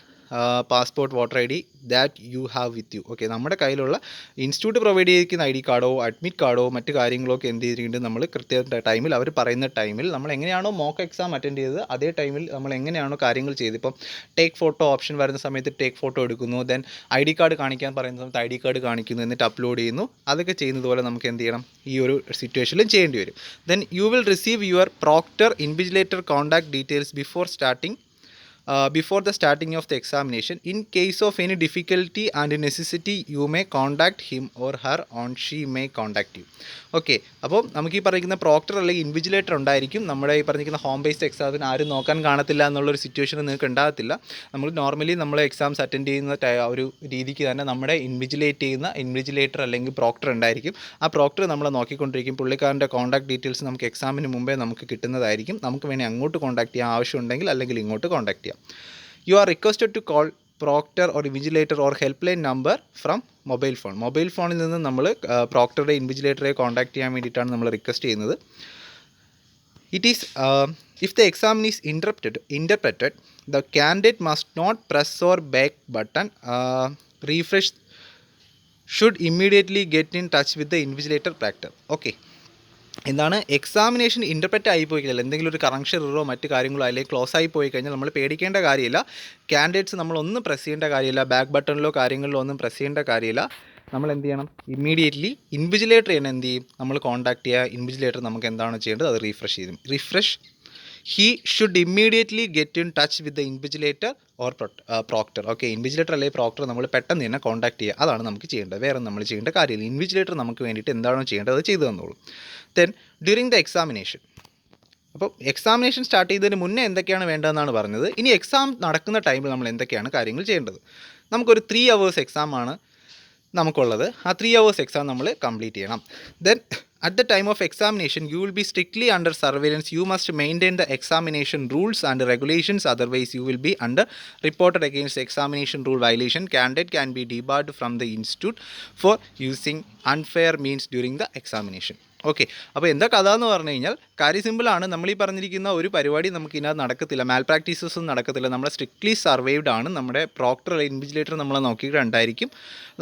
passport, voter ID that you have with you. Okay, നമ്മുടെ കയ്യിലുള്ള ഇൻസ്റ്റിറ്റ്യൂട്ട് പ്രൊവൈഡ് ചെയ്തിരിക്കുന്ന ID കാർഡോ അഡ്മിറ്റ് കാർഡോ മറ്റ് കാര്യങ്ങളൊക്കെ എന്ത് ചെയ്തിട്ടുണ്ട്, നമ്മൾ കൃത്യ ടൈമിൽ അവർ പറയുന്ന ടൈമിൽ നമ്മൾ എങ്ങനെയാണോ മോക്ക് എക്സാം അറ്റൻഡ് ചെയ്തത് അതേ ടൈമിൽ നമ്മൾ എങ്ങനെയാണോ കാര്യങ്ങൾ ചെയ്ത്, ഇപ്പം ടേക്ക് ഫോട്ടോ ഓപ്ഷൻ വരുന്ന സമയത്ത് ടേക്ക് ഫോട്ടോ എടുക്കുന്നു, ദെൻ ID കാർഡ് കാണിക്കാൻ പറയുന്ന സമയത്ത് ID കാർഡ് കാണിക്കുന്നു, എന്നിട്ട് അപ്ലോഡ് ചെയ്യുന്നു. അതൊക്കെ ചെയ്യുന്നത് പോലെ നമുക്ക് എന്ത് ചെയ്യണം, ഈ ഒരു സിറ്റുവേഷനിലും ചെയ്യേണ്ടി വരും. Then you will receive your proctor invigilator contact details before starting before the starting of the examination. In case of any difficulty and necessity, you may contact him or her, or she may contact you. Okay, അപ്പോൾ നമുക്ക് ഈ പറയുന്ന പ്രോക്ടർ അല്ലെങ്കിൽ ഇൻവിജിലേറ്റർ ഉണ്ടായിരിക്കും. നമ്മുടെ ഈ പറഞ്ഞിരിക്കുന്ന ഹോം ബേസ്ഡ് എക്സാമിന് ആരും നോക്കാൻ കാണത്തില്ല എന്നുള്ളൊരു സിറ്റുവേഷൻ നിങ്ങൾക്ക് ഉണ്ടാകത്തില്ല. നമ്മൾ നോർമലി നമ്മൾ എക്സാംസ് അറ്റൻഡ് ചെയ്യുന്ന ഒരു രീതിക്ക് തന്നെ നമ്മുടെ ഇൻവിജിലേറ്റർ അല്ലെങ്കിൽ പ്രോക്ടർ ഉണ്ടായിരിക്കും. ആ പ്രോക്ടർ നമ്മളെ നോക്കിക്കൊണ്ടിരിക്കും. പുള്ളിക്കാരൻ്റെ കോൺടാക്ട് ഡീറ്റെയിൽസ് നമുക്ക് എക്സാമിന് മുമ്പേ നമുക്ക് കിട്ടുന്നതായിരിക്കും. നമുക്ക് വേണേൽ അങ്ങോട്ട് കോൺടാക്ട് ചെയ്യാൻ ആവശ്യമുണ്ടെങ്കിൽ, അല്ലെങ്കിൽ ഇങ്ങോട്ട് കോൺടാക്ട് ചെയ്യാം. You are requested to call proctor or invigilator or help line number from mobile phone. Mobile ഫോണിൽ നിന്ന് നമ്മൾ പ്രോക്ടറുടെ ഇൻവിജിലേറ്ററെ കോൺടാക്ട് ചെയ്യാൻ വേണ്ടിയിട്ടാണ് നമ്മൾ റിക്വസ്റ്റ് ചെയ്യുന്നത്. It is if the examine is interpreted the candidate must not press or back button. Refresh should immediately get in touch with the invigilator proctor. Okay, എന്താണ് എക്സാമിനേഷൻ ഇൻ്റർപ്രറ്റ് ആയി പോയി കഴിഞ്ഞാൽ, എന്തെങ്കിലും ഒരു കറക്ഷൻ എററോ മറ്റു കാര്യങ്ങളോ അല്ലെങ്കിൽ ക്ലോസ് ആയി പോയി കഴിഞ്ഞാൽ നമ്മൾ പേടിക്കേണ്ട കാര്യമില്ല. കാൻഡിഡേറ്റ്സ് നമ്മളൊന്നും പ്രസ് ചെയ്യേണ്ട കാര്യമില്ല. ബാക്ക് ബട്ടണിലോ കാര്യങ്ങളിലോ ഒന്നും പ്രസ് ചെയ്യേണ്ട കാര്യമില്ല. നമ്മൾ എന്ത് ചെയ്യണം? ഇമ്മീഡിയറ്റ്ലി ഇൻവിജിലേറ്റർ തന്നെ എന്ത് ചെയ്യും? നമ്മൾ കോൺടാക്ട് ചെയ്യുക. ഇൻവിജിലേറ്റർ നമുക്ക് എന്താണ് ചെയ്യേണ്ടത് അത് refresh he should immediately get in touch with the invigilator or proctor. Okay, invigilator അല്ലെങ്കിൽ പ്രോക്ടർ നമ്മൾ പെട്ടെന്ന് തന്നെ കോൺടാക്ട് ചെയ്യുക. അതാണ് നമുക്ക് ചെയ്യേണ്ടത്. വേറെ നമ്മൾ ചെയ്യേണ്ട കാര്യമില്ല. ഇൻവിജിലേറ്റർ നമുക്ക് വേണ്ടിയിട്ട് എന്താണോ ചെയ്യേണ്ടത് അത് ചെയ്തു തന്നോളൂ. ദെൻ ഡ്യൂറിങ് ദ എക്സാമിനേഷൻ, അപ്പോൾ എക്സാമിനേഷൻ സ്റ്റാർട്ട് ചെയ്തതിന് മുന്നേ എന്തൊക്കെയാണ് വേണ്ടതെന്നാണ് പറഞ്ഞത്. ഇനി എക്സാം നടക്കുന്ന ടൈമിൽ നമ്മൾ എന്തൊക്കെയാണ് കാര്യങ്ങൾ ചെയ്യേണ്ടത്? നമുക്കൊരു 3 hours എക്സാമാണ് നമുക്കുള്ളത്. ആ 3 hours എക്സാം നമ്മൾ കംപ്ലീറ്റ് ചെയ്യണം. Then at the time of examination you will be strictly under surveillance. You must maintain the examination rules and regulations, otherwise you will be under reported against examination rule violation. Candidate can be debarred from the institute for using unfair means during the examination. Okay, അപ്പോൾ എന്താ കഥ എന്ന് പറഞ്ഞു കഴിഞ്ഞാൽ കാര്യം സിമ്പിളാണ്. നമ്മൾ ഈ പറഞ്ഞിരിക്കുന്ന ഒരു പരിപാടി നമുക്ക് ഇതിനകത്ത് നടക്കത്തില്ല. മാൽ പ്രാക്ടീസസും നടക്കത്തില്ല. നമ്മൾ സ്ട്രിക്ട്ലി സർവൈവ്ഡ് ആണ്. നമ്മുടെ പ്രോക്ടർ ഇൻവിജിലേറ്റർ നമ്മളെ നോക്കിയിട്ടുണ്ടായിരിക്കും.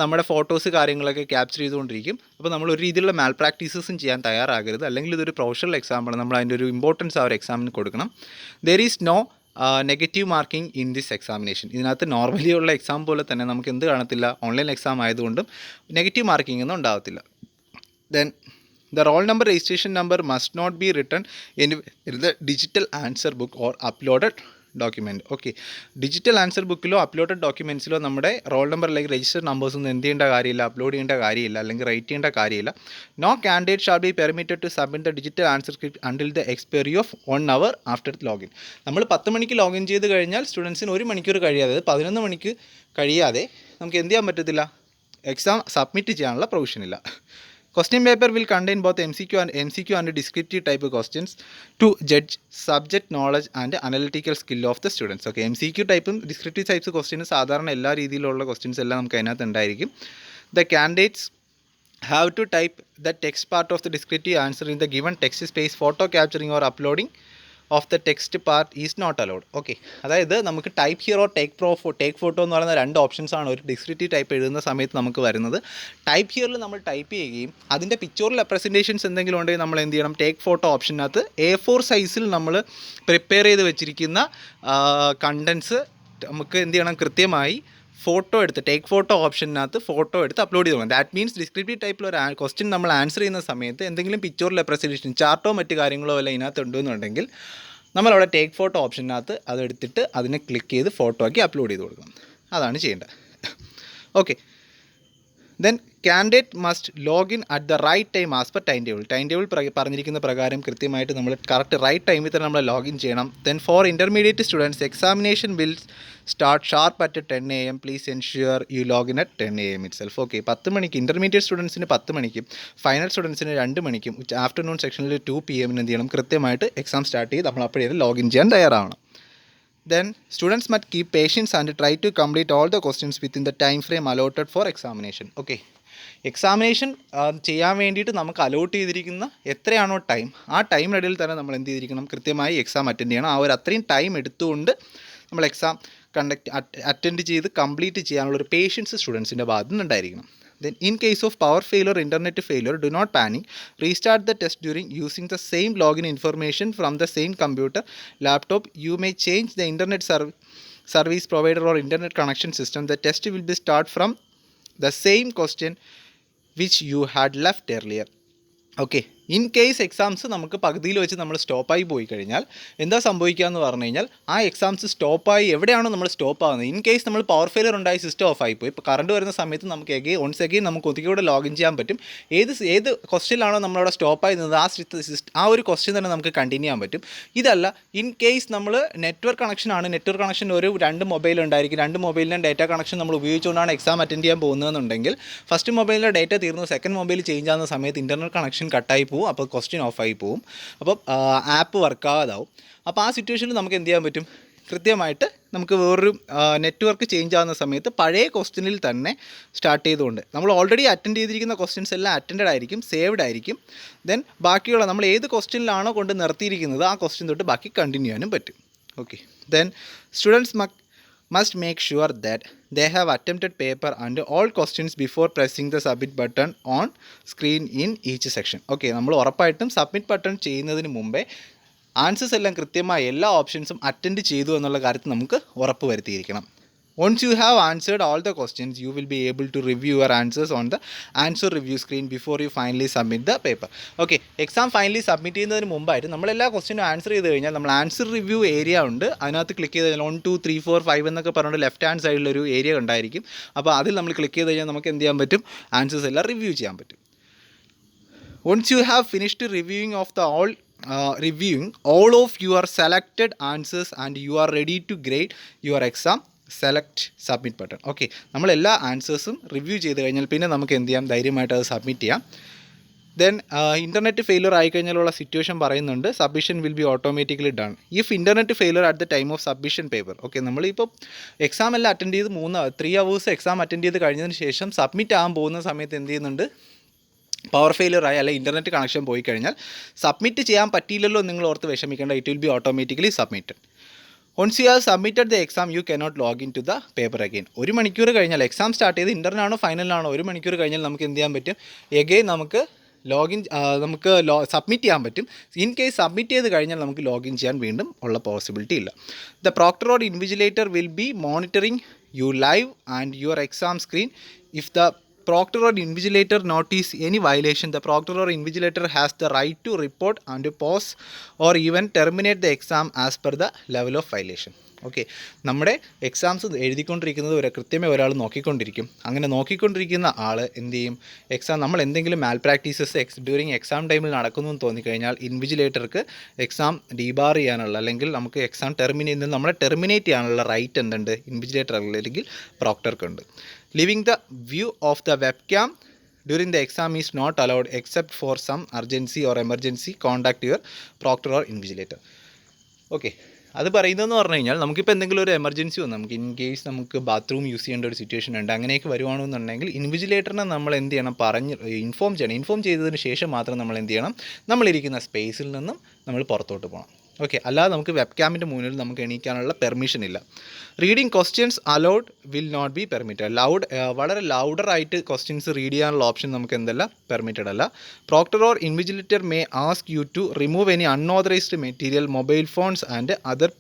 നമ്മുടെ ഫോട്ടോസ് കാര്യങ്ങളൊക്കെ ക്യാപ്ചർ ചെയ്തുകൊണ്ടിരിക്കും. അപ്പോൾ നമ്മൾ ഒരു രീതിയിലുള്ള മാൽ പ്രാക്ടീസസും ചെയ്യാൻ തയ്യാറാകരുത്. അല്ലെങ്കിൽ ഇതൊരു പ്രൊഫഷണൽ എക്സാമാണ്. നമ്മൾ അതിൻ്റെ ഒരു ഇമ്പോർട്ടൻസ് ആ ഒരു എക്സാമിന് കൊടുക്കണം. There is no negative marking in this examination. ഇതിനകത്ത് നോർമലി ഉള്ള എക്സാം പോലെ തന്നെ നമുക്ക് എന്ത് കാണത്തില്ല? ഓൺലൈൻ എക്സാം ആയതുകൊണ്ടും നെഗറ്റീവ് മാർക്കിംഗ് ഒന്നും ഉണ്ടാകത്തില്ല. Then the roll number, registration number must not be written in the digital answer book or uploaded document. Okay, digital answer ബുക്കിലോ അപ്ലോഡഡ് ഡോക്യുമെൻറ്റ്സിലോ നമ്മുടെ റോൾ നമ്പർ അല്ലെങ്കിൽ രജിസ്റ്റർ നമ്പേഴ്സ് ഒന്നും എന്ത് ചെയ്യേണ്ട കാര്യമില്ല, അപ്ലോഡ് ചെയ്യേണ്ട കാര്യമില്ല, അല്ലെങ്കിൽ റൈറ്റ് ചെയ്യേണ്ട കാര്യമില്ല. No candidate shall be permitted to submit the digital answer script until the expiry of 1 hour after login. നമ്മൾ 10 മണിക്ക് ലോഗിൻ ചെയ്ത് കഴിഞ്ഞാൽ സ്റ്റുഡൻസിന് 1 മണിക്കൂർ കഴിയാതെ, 11 മണിക്ക് കഴിയാതെ നമുക്ക് എന്ത് ചെയ്യാൻ പറ്റത്തില്ല? എക്സാം സബ്മിറ്റ് ചെയ്യാനുള്ള പ്രൊവിഷൻ ഇല്ല. Question paper will contain both MCQ and descriptive type questions to judge subject knowledge and analytical skill of the students. Okay, MCQ ടൈപ്പും descriptive types questions സാധാരണ എല്ലാ രീതിയിലുള്ള ക്വസ്റ്റ്യൻസ് എല്ലാം നമുക്ക് അതിനകത്ത് ഉണ്ടായിരിക്കും. The candidates have to type the text part of the descriptive answer in the given text space. Photo capturing or uploading of the text part is not allowed. Okay, അതായത് നമുക്ക് type here or take photo എന്ന് പറയുന്ന 2 ഓപ്ഷൻസാണ് ഒരു ഡിസ്ക്രിപ്റ്റീവ് ടൈപ്പ് എഴുതുന്ന സമയത്ത് നമുക്ക് വരുന്നത്. ടൈപ്പ് ഹിയറിൽ നമ്മൾ ടൈപ്പ് ചെയ്യുകയും അതിൻ്റെ പിക്ചോറൽ റെപ്രസെൻറ്റേഷൻസ് എന്തെങ്കിലും ഉണ്ടെങ്കിൽ നമ്മൾ എന്ത് ചെയ്യണം? ടേക്ക് ഫോട്ടോ ഓപ്ഷനകത്ത് A4 സൈസിൽ നമ്മൾ പ്രിപ്പയർ ചെയ്ത് വെച്ചിരിക്കുന്ന കണ്ടൻസ് നമുക്ക് എന്ത് ചെയ്യണം? കൃത്യമായി ഫോട്ടോ എടുത്ത് ടേക്ക് ഫോട്ടോ ഓപ്ഷനകത്ത് ഫോട്ടോ എടുത്ത് അപ്ലോഡ് ചെയ്ത് പോകണം. ദാറ്റ് മീൻസ് ഡിസ്ക്രിപ്റ്റീവ് ടൈപ്പിൽ ഒരു ക്വസ്റ്റ്യൻ നമ്മൾ ആൻസർ ചെയ്യുന്ന സമയത്ത് എന്തെങ്കിലും പിക്ചർ റെപ്രസെൻറ്റേഷൻ ചാർട്ടോ മറ്റു കാര്യങ്ങളോ അല്ല ഇതിനകത്ത് ഉണ്ടെന്നുണ്ടെങ്കിൽ നമ്മളവിടെ ടേക്ക് ഫോട്ടോ ഓപ്ഷനകത്ത് അതെടുത്തിട്ട് അതിനെ ക്ലിക്ക് ചെയ്ത് ഫോട്ടോ ആക്കി അപ്ലോഡ് ചെയ്ത് കൊടുക്കണം. അതാണ് ചെയ്യേണ്ടത്. Okay, then candidate must login at the right time as per time table പറഞ്ഞിരിക്കുന്ന പ്രകാരം കൃത്യമായിട്ട് നമ്മൾ കറക്റ്റ് റൈറ്റ് ടൈമിൽ തന്നെ നമ്മൾ ലോഗിൻ ചെയ്യണം. Then for intermediate students examination will start sharp at 10 AM. Please ensure you login at 10 AM itself. Okay, 10 മണിക്ക് ഇൻ്റർമീഡിയറ്റ് സ്റ്റുഡൻസിന് 10 മണിക്കും ഫൈനൽ സ്റ്റുഡൻസിന് 2 മണിക്കും ആഫ്റ്റർനൂൺ സെക്ഷനിൽ 2 PM എന്ത് ചെയ്യണം? കൃത്യമായിട്ട് എക്സാം സ്റ്റാർട്ട് ചെയ്ത് നമ്മൾ അപ്പോഴേ ലോഗിൻ ചെയ്യാൻ തയ്യാറാവണം. Then students must keep patience and try to complete all the questions within the time frame allotted for examination. Okay, examination ചെയ്യാൻ വേണ്ടിയിട്ട് നമുക്ക് അലോട്ട് ചെയ്തിരിക്കുന്ന എത്രയാണോ ടൈം, ആ ടൈമിനിടയിൽ തന്നെ നമ്മൾ എന്ത് ചെയ്തിരിക്കണം? കൃത്യമായി എക്സാം അറ്റൻഡ് ചെയ്യണം. ആ ഒരു അത്രയും ടൈം എടുത്തുകൊണ്ട് നമ്മൾ എക്സാം അറ്റൻഡ് ചെയ്ത് കംപ്ലീറ്റ് ചെയ്യാനുള്ളൊരു പേഷ്യൻസ് സ്റ്റുഡൻസിൻ്റെ ഭാഗത്തു നിന്നുണ്ടായിരിക്കണം. Then in case of power failure or internet failure, do not panic. Restart the test during using the same login information from the same computer, laptop. You may change the internet service provider or internet connection system. The test will be start from the same question which you had left earlier. Okay, in case exams നമുക്ക് പകുതിയിൽ വെച്ച് നമ്മൾ സ്റ്റോപ്പായി പോയി കഴിഞ്ഞാൽ എന്താ സംഭവിക്കുക എന്ന് പറഞ്ഞു കഴിഞ്ഞാൽ ആ എക്സാംസ് സ്റ്റോപ്പായി എവിടെയാണോ നമ്മൾ സ്റ്റോപ്പ് ആകുന്നത്, ഇൻ കേസ് നമ്മൾ പവർ ഫെയിലിയർ ഉണ്ടായി സിസ്റ്റം ഓഫ് ആയിപ്പോയി, ഇപ്പോൾ കറണ്ട് വരുന്ന സമയത്ത് നമുക്ക് വൺസ് അഗെയിൻ നമുക്ക് ഒത്തിരിക്കൂടെ ലോഗിൻ ചെയ്യാൻ പറ്റും. ഏത് ക്വസ്റ്റ്യനിലാണോ നമ്മളവിടെ സ്റ്റോപ്പായി നിന്നത് ആ ഒരു ക്വസ്റ്റ്യൻ തന്നെ നമുക്ക് കണ്ടിന്യൂ ചെയ്യാൻ പറ്റും. ഇതല്ല, ഇൻ കേസ് നമ്മൾ നെറ്റ്വർക്ക് കണക്ഷൻ ഒരു 2 മൊബൈൽ ഉണ്ടായിരിക്കും, 2 മൊബൈലിൻ്റെ ഡേറ്റ കണക്ഷൻ നമ്മൾ ഉപയോഗിച്ചുകൊണ്ടാണ് എക്സാം അറ്റൻഡ് ചെയ്യാൻ പോകുന്നതെന്നുണ്ടെങ്കിൽ ഫസ്റ്റ് മൊബൈലിലെ ഡേറ്റ തീർന്നു, സെക്കൻഡ് മൊബൈൽ ചേഞ്ച് ആകുന്ന സമയത്ത് ഇൻ്റർനെറ്റ് കണക്ഷൻ കട്ടായി പോകും, അപ്പോൾ ക്വസ്റ്റ്യൻ ഓഫായി പോകും, അപ്പോൾ ആപ്പ് വർക്കാകാതാവും. അപ്പോൾ ആ സിറ്റുവേഷനിൽ നമുക്ക് എന്ത് ചെയ്യാൻ പറ്റും, കൃത്യമായിട്ട് നമുക്ക് വേറൊരു നെറ്റ്വർക്ക് ചേഞ്ച് ആകുന്ന സമയത്ത് പഴയ ക്വസ്റ്റ്യനിൽ തന്നെ സ്റ്റാർട്ട് ചെയ്തുകൊണ്ട് നമ്മൾ ഓൾറെഡി അറ്റൻഡ് ചെയ്തിരിക്കുന്ന ക്വസ്റ്റ്യൻസ് എല്ലാം അറ്റൻഡഡ് ആയിരിക്കും, സേവ്ഡ് ആയിരിക്കും. ദെൻ ബാക്കിയുള്ള നമ്മൾ ഏത് ക്വസ്റ്റ്യനിലാണോ കൊണ്ട് നിർത്തിയിരിക്കുന്നത് ആ ക്വസ്റ്റ്യൻ തൊട്ട് ബാക്കി കണ്ടിന്യൂ ചെയ്യാനും പറ്റും. Okay, then students must make sure that they have attempted paper and all questions before pressing the submit button on screen in each section. Okay, നമ്മൾ ഉറപ്പായിട്ടും സബ്മിറ്റ് ബട്ടൺ ചെയ്യുന്നതിന് മുമ്പേ ആൻസേഴ്സ് എല്ലാം കൃത്യമായി എല്ലാ ഓപ്ഷൻസും അറ്റൻഡ് ചെയ്തു എന്നുള്ള കാര്യത്തിൽ നമുക്ക് ഉറപ്പ് വരുത്തിയിരിക്കണം. Once you have answered all the questions, you will be able to review your answers on the answer review screen before you finally submit the paper. Okay, exam finally submit ചെയ്യുന്നതിന് മുമ്പായിട്ട് നമ്മളെല്ലാ ക്വസ്റ്റ്യനും ആൻസർ ചെയ്ത് കഴിഞ്ഞാൽ നമ്മൾ ആൻസർ റിവ്യൂ ഏരിയ ഉണ്ട്, അതിനകത്ത് ക്ലിക്ക് ചെയ്ത് കഴിഞ്ഞാൽ 1 2 3 4 5 എന്നൊക്കെ പറഞ്ഞുകൊണ്ട് ലെഫ്റ്റ് ഹാൻഡ് സൈഡിലൊരു ഏരിയ ഉണ്ടായിരിക്കും. അപ്പോൾ അതിൽ നമ്മൾ ക്ലിക്ക് ചെയ്ത് കഴിഞ്ഞാൽ നമുക്ക് എന്ത് ചെയ്യാൻ പറ്റും, ആൻസേഴ്സ് എല്ലാം റിവ്യൂ ചെയ്യാൻ പറ്റും. Once you have finished reviewing all of your selected answers and you are ready to grade your exam, select submit button. Okay, നമ്മളെല്ലാ ആൻസേഴ്സും റിവ്യൂ ചെയ്ത് കഴിഞ്ഞാൽ പിന്നെ നമുക്ക് എന്ത് ചെയ്യാം, ധൈര്യമായിട്ട് അത് സബ്മിറ്റ് ചെയ്യാം. ദെൻ ഇൻ്റർനെറ്റ് ഫെയിലിയർ ആയിക്കഴിഞ്ഞാലുള്ള സിറ്റുവേഷൻ പറയുന്നുണ്ട്, submission will be automatically done if internet failure at the time of submission paper. Okay, നമ്മളിപ്പോൾ എക്സാം എല്ലാം അറ്റൻഡ് ചെയ്ത് 3 hours എക്സാം അറ്റൻഡ് ചെയ്ത് കഴിഞ്ഞതിന് ശേഷം സബ്മിറ്റ് ആകാൻ പോകുന്ന സമയത്ത് എന്ത് ചെയ്യുന്നുണ്ട്, പവർ ഫെയിലിയർ ആയി അല്ലെങ്കിൽ ഇൻ്റർനെറ്റ് കണക്ഷൻ പോയി കഴിഞ്ഞാൽ സബ്മിറ്റ് ചെയ്യാൻ പറ്റിയില്ലല്ലോ നിങ്ങൾ ഓർത്ത് വിഷമിക്കേണ്ട, it will be automatically submitted. Once you have submitted the exam, you cannot log into the paper again. 1 മണിക്കൂർ കഴിഞ്ഞാൽ എക്സാം സ്റ്റാർട്ട് ചെയ്ത് ഇൻ്റർനാണോ ഫൈനലിനാണോ 1 മണിക്കൂർ കഴിഞ്ഞാൽ നമുക്ക് എന്ത് ചെയ്യാൻ പറ്റും, എഗെയിൻ നമുക്ക് സബ്മിറ്റ് ചെയ്യാൻ പറ്റും. ഇൻ കേസ് സബ്മിറ്റ് ചെയ്ത് കഴിഞ്ഞാൽ നമുക്ക് ലോഗിൻ ചെയ്യാൻ വീണ്ടും ഉള്ള പോസിബിലിറ്റി ഇല്ല. The proctor or invigilator will be monitoring you live and your exam screen. If the proctor or invigilator notice any violation, the proctor or invigilator has the right to report and pause or even terminate the exam as per the level of violation. Okay, നമ്മുടെ എക്സാംസ് എഴുതിക്കൊണ്ടിരിക്കുന്നത് കൃത്യമായി ഒരാൾ നോക്കിക്കൊണ്ടിരിക്കും. അങ്ങനെ നോക്കിക്കൊണ്ടിരിക്കുന്ന ആൾ എന്ത് ചെയ്യും, നമ്മൾ എന്തെങ്കിലും മാൽ പ്രാക്ടീസസ് ഡ്യൂറിങ് എക്സാം ടൈമിൽ നടക്കുന്നു എന്ന് തോന്നിക്കഴിഞ്ഞാൽ ഇൻവിജിലേറ്റർക്ക് എക്സാം ഡീബാർ ചെയ്യാനുള്ള അല്ലെങ്കിൽ നമുക്ക് എക്സാം നമ്മളെ ടെർമിനേറ്റ് ചെയ്യാനുള്ള റൈറ്റ് എന്തുണ്ട്, ഇൻവിജിലേറ്റർ അല്ലെങ്കിൽ പ്രോക്ടർക്കുണ്ട്. Leaving the view of the webcam during the exam is not allowed except for some urgency or emergency. Contact your proctor or invigilator. Okay, അത് പറയുന്നതെന്ന് പറഞ്ഞു കഴിഞ്ഞാൽ നമുക്കിപ്പോൾ എന്തെങ്കിലും ഒരു എമർജൻസി വന്നു, നമുക്ക് ഇൻ കേസ് നമുക്ക് ബാത്റൂം യൂസ് ചെയ്യേണ്ട ഒരു സിറ്റുവേഷൻ ഉണ്ട്, അങ്ങനെയൊക്കെ വരുവാണെന്നുണ്ടെങ്കിൽ ഇൻവിജിലേറ്ററിനെ നമ്മൾ എന്ത് ചെയ്യണം, ഇൻഫോം ചെയ്യണം. ഇൻഫോം ചെയ്തതിന് ശേഷം മാത്രം നമ്മൾ എന്ത് ചെയ്യണം, നമ്മളിരിക്കുന്ന സ്പേസിൽ നിന്നും നമ്മൾ പുറത്തോട്ട് പോകണം. ഓക്കെ, അല്ലാതെ നമുക്ക് വെബ് ക്യാമിൻ്റെ മുന്നിൽ നമുക്ക് എണീക്കാനുള്ള പെർമിഷൻ ഇല്ല. Reading questions aloud will not be permitted. വളരെ ലൗഡറായിട്ട് ക്വസ്റ്റ്യൻസ് റീഡ് ചെയ്യാനുള്ള ഓപ്ഷൻ നമുക്ക് എന്തല്ല, പെർമിറ്റഡ് അല്ല. Proctor or invigilator may ask you to remove any unauthorised material, mobile phones and other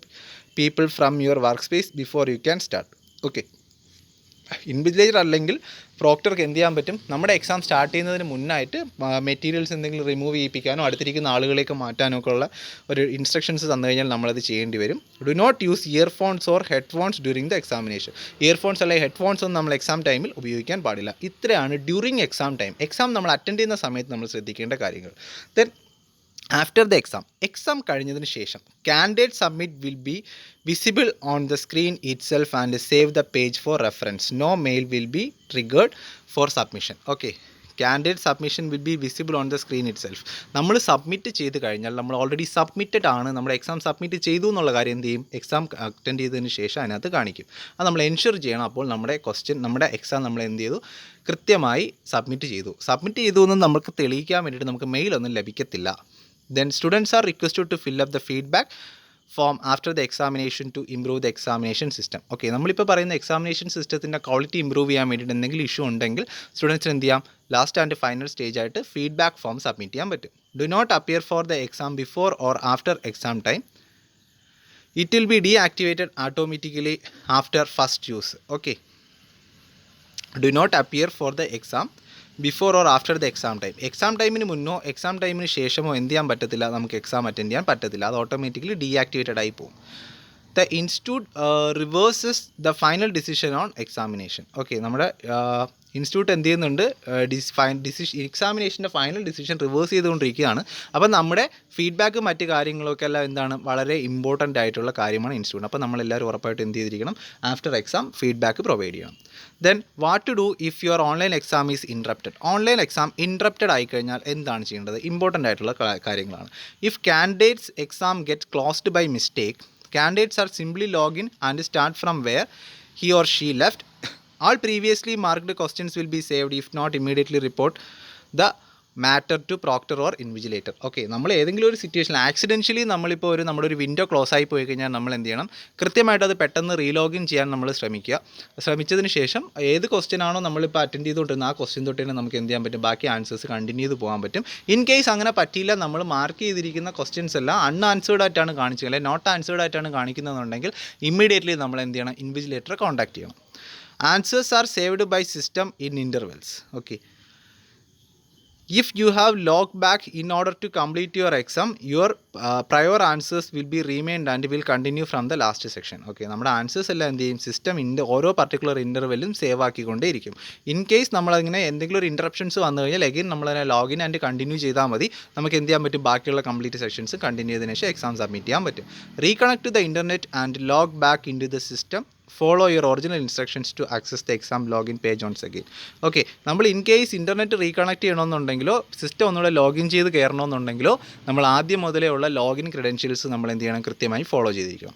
people from your work space before you can start. Okay, invigilator അല്ലെങ്കിൽ പ്രോക്ടർക്ക് എന്ത് ചെയ്യാൻ പറ്റും, നമ്മുടെ എക്സാം സ്റ്റാർട്ട് ചെയ്യുന്നതിന് മുന്നായിട്ട് മെറ്റീരിയൽസ് എന്തെങ്കിലും റിമൂവ് ചെയ്യിപ്പിക്കാനോ അടുത്തിരിക്കുന്ന ആളുകളെയൊക്കെ മാറ്റാനോ ഒക്കെ ഉള്ള ഒരു ഇൻസ്ട്രക്ഷൻസ് തന്നു കഴിഞ്ഞാൽ നമ്മളത് ചെയ്യേണ്ടി വരും. Do not use earphones or headphones during the examination. Earphones അല്ലെങ്കിൽ ഹെഡ്ഫോൺസ് ഒന്നും നമ്മൾ എക്സാം ടൈമിൽ ഉപയോഗിക്കാൻ പാടില്ല. ഇത്രയാണ് ഡ്യൂറിങ് എക്സാം ടൈം, എക്സാം നമ്മൾ അറ്റൻഡ് ചെയ്യുന്ന സമയത്ത് നമ്മൾ ശ്രദ്ധിക്കേണ്ട കാര്യങ്ങൾ. ദെൻ ആഫ്റ്റർ ദ എക്സാം കഴിഞ്ഞതിന് ശേഷം candidate submit will be visible on the screen itself and save the page for reference. No mail will be triggered for submission. Okay, candidate submission will be visible on the screen itself. നമ്മൾ സബ്മിറ്റ് ചെയ്ത് കഴിഞ്ഞാൽ നമ്മൾ ഓൾറെഡി സബ്മിറ്റഡ് ആണ്, നമ്മുടെ എക്സാം സബ്മിറ്റ് ചെയ്തു എന്നുള്ള കാര്യം എന്ത് ചെയ്യും, എക്സാം അറ്റൻഡ് ചെയ്തതിന് ശേഷം അതിനകത്ത് കാണിക്കും. അത് നമ്മൾ എൻഷുർ ചെയ്യണം. അപ്പോൾ നമ്മുടെ എക്സാം നമ്മൾ എന്ത് ചെയ്തു, കൃത്യമായി സബ്മിറ്റ് ചെയ്തു എന്ന് നമുക്ക് തെളിയിക്കാൻ വേണ്ടിയിട്ട് നമുക്ക് മെയിലൊന്നും ലഭിക്കത്തില്ല. Then students are requested to fill up the feedback form after the examination to improve the examination system. Okay, നമ്മളിപ്പോൾ പറയുന്ന എക്സാമിനേഷൻ സിസ്റ്റത്തിൻ്റെ ക്വാളിറ്റി ഇമ്പ്രൂവ് ചെയ്യാൻ വേണ്ടിയിട്ട് എന്തെങ്കിലും ഇഷ്യൂ ഉണ്ടെങ്കിൽ സ്റ്റുഡൻസിന് എന്ത് ചെയ്യാം, ലാസ്റ്റ് ആൻഡ് ഫൈനൽ സ്റ്റേജ് ആയിട്ട് ഫീഡ്ബാക്ക് ഫോം സബ്മിറ്റ് ചെയ്യാൻ പറ്റും. Do not appear for the exam before or after exam time. It will be deactivated automatically after first use. Okay, do not appear for the exam before or after the exam time. Exam ടൈമിന് മുന്നോ എക്സാം ടൈമിന് ശേഷമോ എന്ത് ചെയ്യാൻ പറ്റത്തില്ല, നമുക്ക് എക്സാം അറ്റൻഡ് ചെയ്യാൻ പറ്റത്തില്ല. അത് ഓട്ടോമാറ്റിക്കലി ഡീആക്ടിവേറ്റഡ് ആയി പോകും. The institute reverses the final decision on examination. Okay, നമ്മുടെ ഇൻസ്റ്റിറ്റ്യൂട്ട് എന്ത് ചെയ്യുന്നുണ്ട്, എക്സാമിനേഷൻ്റെ ഫൈനൽ ഡിസിഷൻ റിവേഴ്സ് ചെയ്തുകൊണ്ടിരിക്കുകയാണ്. അപ്പം നമ്മുടെ ഫീഡ്ബാക്ക് മറ്റ് കാര്യങ്ങളൊക്കെ എല്ലാം എന്താണ്, വളരെ ഇമ്പോർട്ടൻ്റ് ആയിട്ടുള്ള കാര്യമാണ് ഇൻസ്റ്റിറ്റ്യൂട്ട്. അപ്പോൾ നമ്മളെല്ലാവരും ഉറപ്പായിട്ട് എന്ത് ചെയ്തിരിക്കണം, ആഫ്റ്റർ എക്സാം ഫീഡ്ബാക്ക് പ്രൊവൈഡ് ചെയ്യണം. Then what to do if your online exam is interrupted. Online exam interrupted ആയിക്കഴിഞ്ഞാൽ എന്താണ് ചെയ്യേണ്ടത്, ഇമ്പോർട്ടൻ്റ് ആയിട്ടുള്ള കാര്യങ്ങളാണ്. If candidates exam get closed by mistake, candidates are simply log in and start from where he or she left. All previously marked questions will be saved. If not, immediately report the matter to proctor or invigilator. Okay, നമ്മൾ ഏതെങ്കിലും ഒരു സിറ്റുവേഷൻ ആക്സിഡൻഷ്യലി നമ്മളിപ്പോൾ നമ്മുടെ ഒരു വിൻഡോ ക്ലോസ് ആയി പോയി കഴിഞ്ഞാൽ നമ്മൾ എന്ത് ചെയ്യണം, കൃത്യമായിട്ട് അത് പെട്ടെന്ന് റീലോഗിൻ ചെയ്യാൻ നമ്മൾ ശ്രമിച്ചതിന് ശേഷം ഏത് ക്വസ്റ്റ്യൻ ആണോ നമ്മളിപ്പോൾ അറ്റൻഡ് ചെയ്തുകൊണ്ടിരുന്നത് ആ ക്വസ്റ്റ്യൻ തൊട്ട് തന്നെ നമുക്ക് എന്ത് ചെയ്യാൻ പറ്റും, ബാക്കി ആൻസേഴ്സ് കണ്ടിന്യൂ ചെയ്ത് പോകാൻ പറ്റും. ഇൻ കേസ് അങ്ങനെ പറ്റിയില്ല, നമ്മൾ മാർക്ക് ചെയ്തിരിക്കുന്ന ക്വസ്റ്റ്യൻസ് എല്ലാം അൺആൻസേർഡ് ആയിട്ടാണ് കാണിച്ചത്, അല്ലെങ്കിൽ നോട്ട് ആൻസേർഡ് ആയിട്ടാണ് കാണിക്കുന്നതെന്നുണ്ടെങ്കിൽ ഇമ്മീഡിയറ്റ്ലി നമ്മൾ എന്ത് ചെയ്യണം, ഇൻവിജിലേറ്ററെ കോൺടാക്ട് ചെയ്യണം. Answers are saved by system in intervals. Okay, if you have logged back in order to complete your exam, your prior answers will be remained and will continue from the last section. Okay, നമ്മുടെ ആൻസേഴ്സ് എല്ലാം എന്ത് ചെയ്യും, സിസ്റ്റം ഓരോ പർട്ടിക്കുലർ ഇൻ്റർവെല്ലും സേവ് ആക്കിക്കൊണ്ടേയിരിക്കും. ഇൻ കേസ് നമ്മളങ്ങനെ എന്തെങ്കിലും ഒരു ഇൻറ്ററപ്ഷൻസ് വന്നു കഴിഞ്ഞാൽ അഗൈൻ നമ്മളതിനെ ലോഗിൻ ആൻഡ് കണ്ടിന്യൂ ചെയ്താൽ മതി. നമുക്ക് എന്ത് ചെയ്യാൻ പറ്റും, ബാക്കിയുള്ള കംപ്ലീറ്റ് സെക്ഷൻസ് കണ്ടിന്യൂ ചെയ്തതിന് ശേഷം എക്സാം സബ്മിറ്റ് ചെയ്യാൻ പറ്റും. Reconnect to the internet and log back in to the system. Follow your original instructions to access the exam login page once again. Okay, നമ്മൾ ഇൻ കേസ് ഇൻ്റർനെറ്റ് റീകണക്ട് ചെയ്യണമെന്നുണ്ടെങ്കിലോ സിസ്റ്റം ഒന്നുകൂടെ ലോഗിൻ ചെയ്ത് കയറണമെന്നുണ്ടെങ്കിലോ നമ്മൾ ആദ്യം മുതലേ ഉള്ള ലോഗിൻ ക്രെഡൻഷ്യൽസ് നമ്മൾ എന്ത് ചെയ്യണം, കൃത്യമായി ഫോളോ ചെയ്തിരിക്കണം.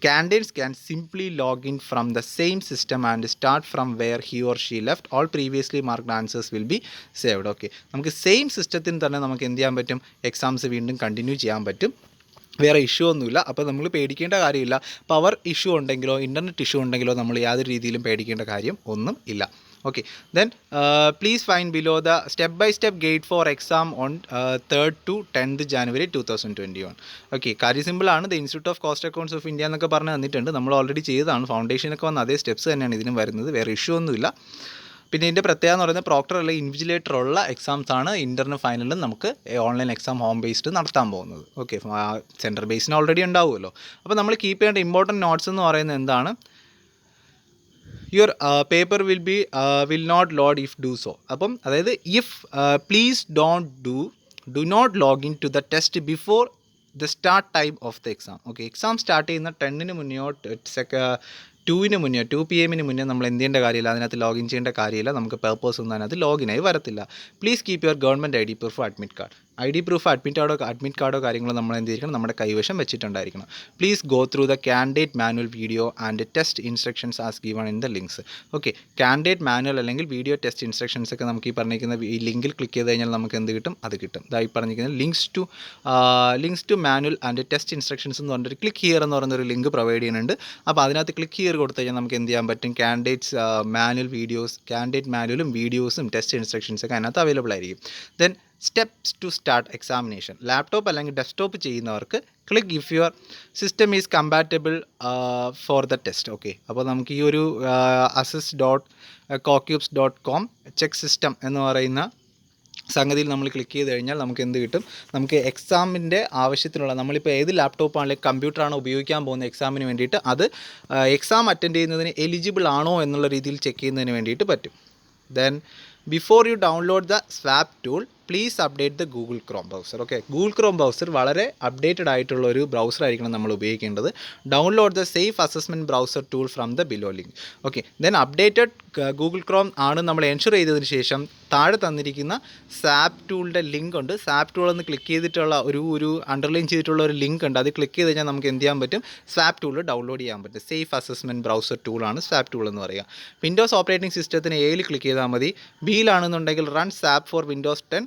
Candidates can simply log in from the same system and start from where he or she left. All previously marked answers will be saved. Okay, നമുക്ക് സെയിം സിസ്റ്റത്തിൽ തന്നെ നമുക്ക് എന്ത് ചെയ്യാൻ പറ്റും, എക്സാംസ് വീണ്ടും കണ്ടിന്യൂ ചെയ്യാൻ പറ്റും. വേറെ ഇഷ്യൂ ഒന്നുമില്ല. അപ്പോൾ നമ്മൾ പേടിക്കേണ്ട കാര്യമില്ല. പവർ ഇഷ്യൂ ഉണ്ടെങ്കിലോ ഇൻ്റർനെറ്റ് ഇഷ്യൂ ഉണ്ടെങ്കിലോ നമ്മൾ യാതൊരു രീതിയിലും പേടിക്കേണ്ട കാര്യം ഒന്നും ഇല്ല. Okay, then please find below the step-by-step guide for exam on 3rd to 10th January 2021. Okay, കാര്യം സിമ്പിളാണ്. The institute of cost accounts of India എന്നൊക്കെ പറഞ്ഞ് തന്നിട്ടുണ്ട്. നമ്മൾ ഓൾറെഡി ചെയ്തതാണ്. ഫൗണ്ടേഷനൊക്കെ വന്ന അതേ സ്റ്റെപ്സ് തന്നെയാണ് ഇതിനും വരുന്നത്. വേറെ ഇഷ്യൂ ഒന്നുമില്ല. പിന്നെ ഇതിൻ്റെ പ്രത്യേകത എന്ന് പറയുന്നത് പ്രോക്ടർ അല്ലെങ്കിൽ ഇൻവിജിലേറ്റർ ഉള്ള എക്സാംസ് ആണ് ഇൻ്റർണൽ ഫൈനലിൽ നമുക്ക് ഓൺലൈൻ എക്സാം ഹോം ബേസ്ഡ് നടത്താൻ പോകുന്നത്. ഓക്കെ, സെൻറ്റർ ബേസിന് ഓൾറെഡി ഉണ്ടാവുമല്ലോ. അപ്പോൾ നമ്മൾ കീപ്പ് ചെയ്യേണ്ട ഇമ്പോർട്ടൻറ്റ് നോട്ട്സ് എന്ന് പറയുന്നത് എന്താണ്, your paper will not load if do so. അപ്പം അതായത് if please do not log in to the test before the start time of the exam. Okay, exam start ചെയ്യുന്ന 10-ന് മുന്നെയോ 2-ന് മുന്നേ 2 PM മുന്നേ നമ്മൾ എന്ത് ചെയ്യേണ്ട കാര്യമില്ല, അതിനകത്ത് ലോഗിൻ ചെയ്യേണ്ട കാര്യമില്ല. നമുക്ക് പേർപ്പസ് ഒന്നും അതിനകത്ത് ലോഗിനായി വരത്തില്ല. Please keep your government ID proof admit card. ID proof admit കാർഡോ കാര്യങ്ങളോ നമ്മൾ എന്ത് ചെയ്തിരിക്കണം, നമ്മുടെ കൈവശം വെച്ചിട്ടുണ്ടായിരിക്കണം. Please go through the candidate manual video and test instructions as given in the links. Okay, candidate manual അല്ലെങ്കിൽ വീഡിയോ ടെസ്റ്റ് ഇൻസ്ട്രക്ഷൻസ് ഒക്കെ നമുക്ക് ഈ പറഞ്ഞിരിക്കുന്ന ഈ ലിങ്കിൽ ക്ലിക്ക് ചെയ്ത് കഴിഞ്ഞാൽ നമുക്ക് എന്ത് കിട്ടും, അത് കിട്ടും. ഇതായി പറഞ്ഞിരിക്കുന്നത് links to manual and test instructions എന്ന് പറഞ്ഞിട്ട് ക്ലിക്ക് ഹിയർ എന്ന് പറയുന്നൊരു ലിങ്ക് പ്രൊവൈഡ് ചെയ്യുന്നുണ്ട്. അപ്പോൾ അതിനകത്ത് ക്ലിക്ക് ഹിയർ കൊടുത്തു കഴിഞ്ഞാൽ നമുക്ക് എന്ത് ചെയ്യാൻ പറ്റും, കാൻഡിഡേറ്റ്സ് മാനുവൽ വീഡിയോസ്, കാൻഡിഡേറ്റ് മാനുവലും വീഡിയോസും ടെസ്റ്റ് ഇൻസ്ട്രക്ഷൻസ് ഒക്കെ അതിനകത്ത് അവൈലബിൾ ആയിരിക്കും. Then steps to start examination. Laptop അല്ലെങ്കിൽ ഡെസ്ക്ടോപ്പ് ചെയ്യുന്നവർക്ക് click if your system is compatible for the test. Okay, അപ്പോൾ നമുക്ക് ഈ ഒരു assess.cocubes.com ചെക്ക് സിസ്റ്റം എന്ന് പറയുന്ന സംഗതിയിൽ നമ്മൾ ക്ലിക്ക് ചെയ്ത് കഴിഞ്ഞാൽ നമുക്ക് എന്ത് കിട്ടും, നമുക്ക് എക്സാമിൻ്റെ ആവശ്യത്തിനുള്ള നമ്മളിപ്പോൾ ഏത് ലാപ്ടോപ്പാണെങ്കിലും കമ്പ്യൂട്ടറാണോ ഉപയോഗിക്കാൻ പോകുന്ന എക്സാമിന് വേണ്ടിയിട്ട് അത് എക്സാം അറ്റൻഡ് ചെയ്യുന്നതിന് എലിജിബിൾ ആണോ എന്നുള്ള രീതിയിൽ ചെക്ക് ചെയ്യുന്നതിന് വേണ്ടിയിട്ട് പറ്റും. Then before you download the swap tool please update the Google Chrome browser. Okay, Google Chrome browser വളരെ അപ്ഡേറ്റഡ് ആയിട്ടുള്ള ഒരു ബ്രൗസർ ആയിരിക്കണം നമ്മൾ ഉപയോഗിക്കേണ്ടത്. Download the safe assessment browser tool from the below link. Okay, then updated Google Chrome ആണ് നമ്മൾ എൻഷുർ ചെയ്തതിന് ശേഷം താഴെ തന്നിരിക്കുന്ന സാപ്പ് ടൂളിൻ്റെ ലിങ്ക് ഉണ്ട്. സാപ്പ് ടൂൾ എന്ന് ക്ലിക്ക് ചെയ്തിട്ടുള്ള ഒരു അണ്ടർലൈൻ ചെയ്തിട്ടുള്ള ഒരു ലിങ്ക് ഉണ്ട്. അത് ക്ലിക്ക് ചെയ്ത് കഴിഞ്ഞാൽ നമുക്ക് എന്ത് ചെയ്യാൻ പറ്റും, സ്വാപ്പ് ടൂൾ ഡൗൺലോഡ് ചെയ്യാൻ പറ്റും. സേഫ് അസസ്മെൻറ്റ് ബ്രൗസർ ടൂളാണ് സ്വാപ്പ് ടൂൾ എന്ന് പറയുക. വിൻഡോസ് ഓപ്പറേറ്റിംഗ് സിസ്റ്റത്തിന് എയിൽ ക്ലിക്ക് ചെയ്താൽ മതി. ബിയിലാണെന്നുണ്ടെങ്കിൽ run SAP for Windows 10.